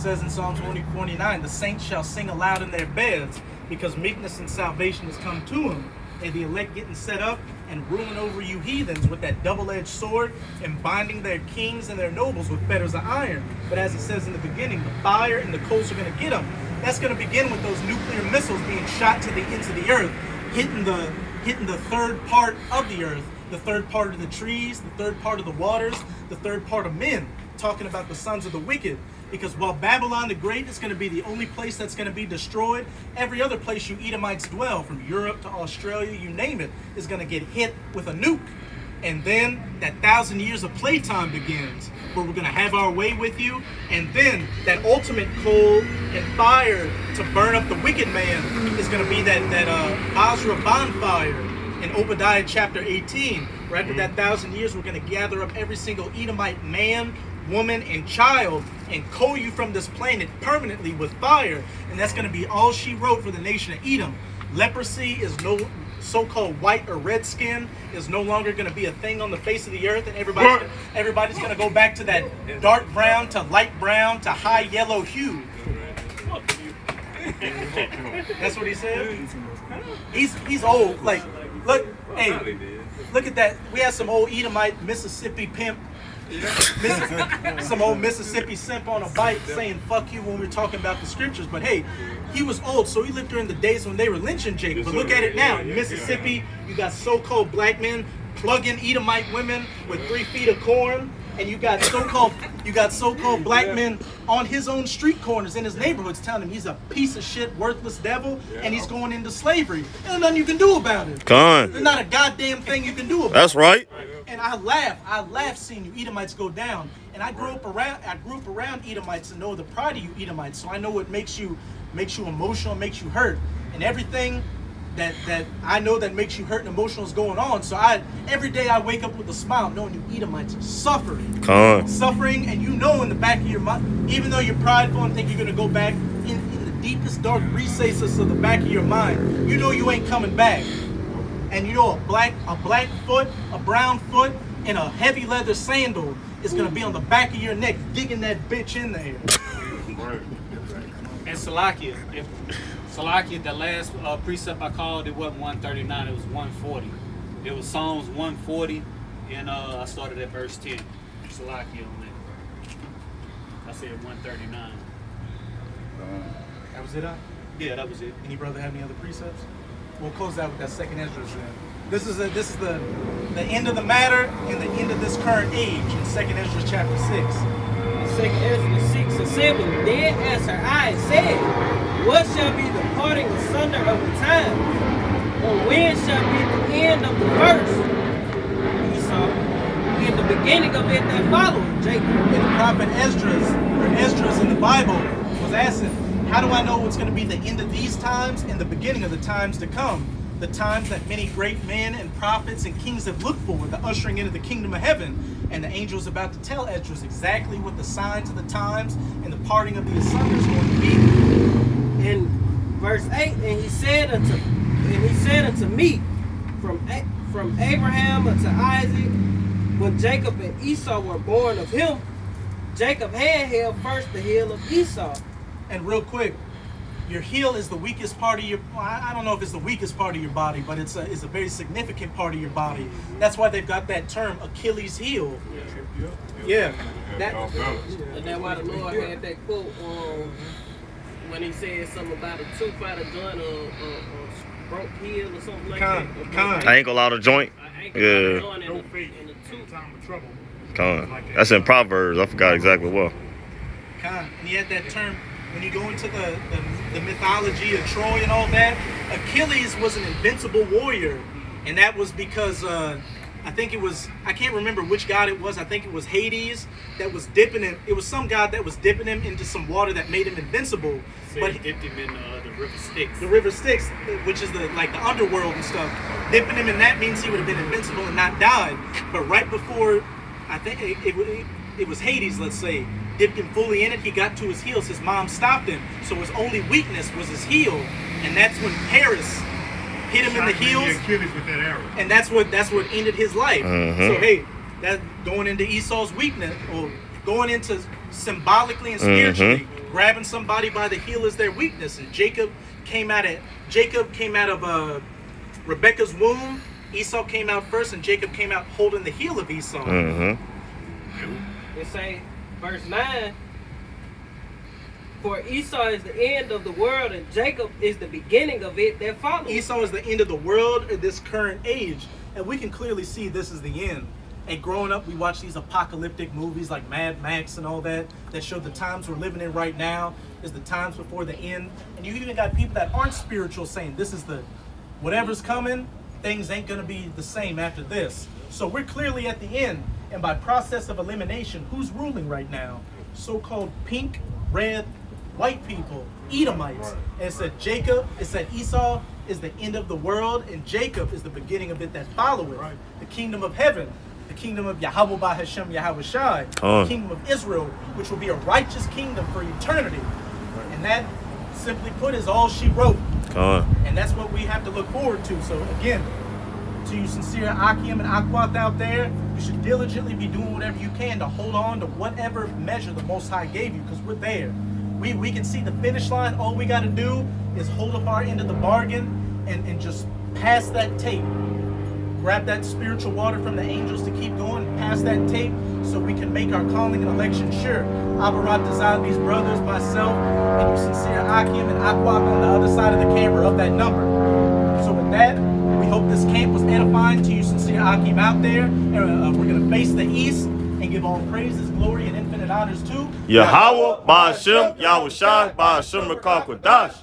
says in Psalm 49, the saints shall sing aloud in their beds, because meekness and salvation has come to them. And the elect getting set up and ruling over you heathens with that double-edged sword and binding their kings and their nobles with fetters of iron. But as it says in the beginning, the fire and the coals are going to get them. That's going to begin with those nuclear missiles being shot to the ends of the earth, hitting the third part of the earth, the third part of the trees, the third part of the waters, the third part of men, talking about the sons of the wicked. Because while Babylon the Great is going to be the only place that's going to be destroyed, every other place you Edomites dwell, from Europe to Australia, you name it, is going to get hit with a nuke. And then that 1,000 years of playtime begins, where we're going to have our way with you. And then that ultimate coal and fire to burn up the wicked man is going to be that Basra bonfire in Obadiah chapter 18. Right after that 1,000 years, we're going to gather up every single Edomite man, woman, and child and coal you from this planet permanently with fire. And that's going to be all she wrote for the nation of Edom. Leprosy is no so-called white or red skin is no longer going to be a thing on the face of the earth, and everybody's going to go back to that dark brown to light brown to high yellow hue. That's what he said. He's old. Like, look, hey, look at that. We had some old Edomite Mississippi pimp, some old Mississippi simp on a bike saying "fuck you" when we were talking about the scriptures. But hey, he was old, so he lived during the days when they were lynching Jacob. But look at it now. In Mississippi, you got so-called black men plugging Edomite women with 3 feet of corn, and you got so-called black men on his own street corners in his neighborhoods telling him he's a piece of shit, worthless devil, and he's going into slavery. There's nothing you can do about it. There's not a goddamn thing you can do about it. That's right. And I laugh seeing you Edomites go down. And I grew up around Edomites and know the pride of you Edomites. So I know what makes you emotional, makes you hurt, and everything that I know that makes you hurt and emotional is going on. So every day I wake up with a smile, knowing you Edomites are suffering, and you know in the back of your mind, even though you're prideful and think you're gonna go back in the deepest dark recesses of the back of your mind, you know you ain't coming back. And you know a black foot, a brown foot, and a heavy leather sandal is gonna be on the back of your neck, digging that bitch in there. And Salakia, the last precept I called, it wasn't 139, it was 140. It was Psalms 140, and I started at verse 10. Salakia on that. I said 139. That was it, huh? Yeah, that was it. Any brother have any other precepts? We'll close out with that second Ezra then. This is the end of the matter and the end of this current age in second Ezra chapter 6. Second Ezra 6 and 7. Then answered I and said, what shall be the parting asunder of the time? Or when shall be the end of the verse? Esau, and the beginning of it that followed, Jacob. And the prophet Esdras in the Bible was asking, how do I know what's going to be the end of these times and the beginning of the times to come? The times that many great men and prophets and kings have looked for, the ushering into the kingdom of heaven. And the angel is about to tell Esdras exactly what the signs of the times and the parting of the asunder is going to be. In verse 8, and he said unto me, from Abraham unto Isaac, when Jacob and Esau were born of him, Jacob had held first the heel of Esau. And real quick, your heel is the weakest part of your, I don't know if it's the weakest part of your body, but it's a very significant part of your body. That's why they've got that term, Achilles heel. Yeah. And that's why the Lord had that quote when he said something about a tooth out of joint or broke heel or something like that. Ankle out of joint. Yeah. No faith in the time of trouble. That's in Proverbs. I forgot exactly what. And he had that term. When you go into the mythology of Troy and all that, Achilles was an invincible warrior. And that was because, I can't remember which god it was. I think it was Hades that was dipping him. It was some god that was dipping him into some water that made him invincible. But he dipped him in the river Styx. The river Styx, which is the underworld and stuff. Dipping him in that means he would have been invincible and not died. But right before, I think it was Hades, let's say, dipped him fully in it, he got to his heels, his mom stopped him, so his only weakness was his heel, and that's when Paris hit him in the heels, with that arrow. And that's what ended his life. So hey, that going into Esau's weakness, or going into symbolically and spiritually, grabbing somebody by the heel is their weakness. And Jacob came out of Rebekah's womb. Esau came out first, and Jacob came out holding the heel of Esau. It say, verse 9, for Esau is the end of the world, and Jacob is the beginning of it that follows. Esau is the end of the world in this current age, and we can clearly see this is the end. And growing up, we watch these apocalyptic movies like Mad Max and all that show the times we're living in right now is the times before the end. And you even got people that aren't spiritual saying this is the whatever's coming, things ain't gonna be the same after this. So we're clearly at the end, and by process of elimination, who's ruling right now? So-called pink, red, white people, Edomites. And it said Esau is the end of the world, and Jacob is the beginning of it that followeth. The kingdom of heaven, the kingdom of Yahweh by Hashem Yahweh Shai, the kingdom of Israel, which will be a righteous kingdom for eternity. And that, simply put, is all she wrote. And that's what we have to look forward to. So again, to you sincere Akim and Aquath out there, you should diligently be doing whatever you can to hold on to whatever measure the Most High gave you, because we're there. We can see the finish line. All we got to do is hold up our end of the bargain and just pass that tape. Grab that spiritual water from the angels to keep going, pass that tape so we can make our calling and election sure. Abarat designed these brothers, myself, and you sincere Akim and Aquath on the other side of the camera of that number. So with that, we hope this camp was edifying to you sincere Akim out there. And we're going to face the east and give all praises, glory, and infinite honors to Yahweh, Ba'ashem, Yahweh Shai, Ba'ashem Rakakadash.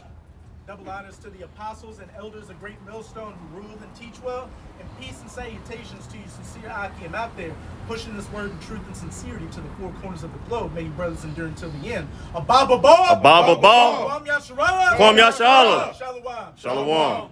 Double honors to the apostles and elders of Great Millstone who rule and teach well. And peace and salutations to you sincere Akim out there, pushing this word in truth and sincerity to the four corners of the globe. May you brothers endure until the end. Ababa Kwam Yasharallah. Kwam Yasharallah. Shalom. Shalom.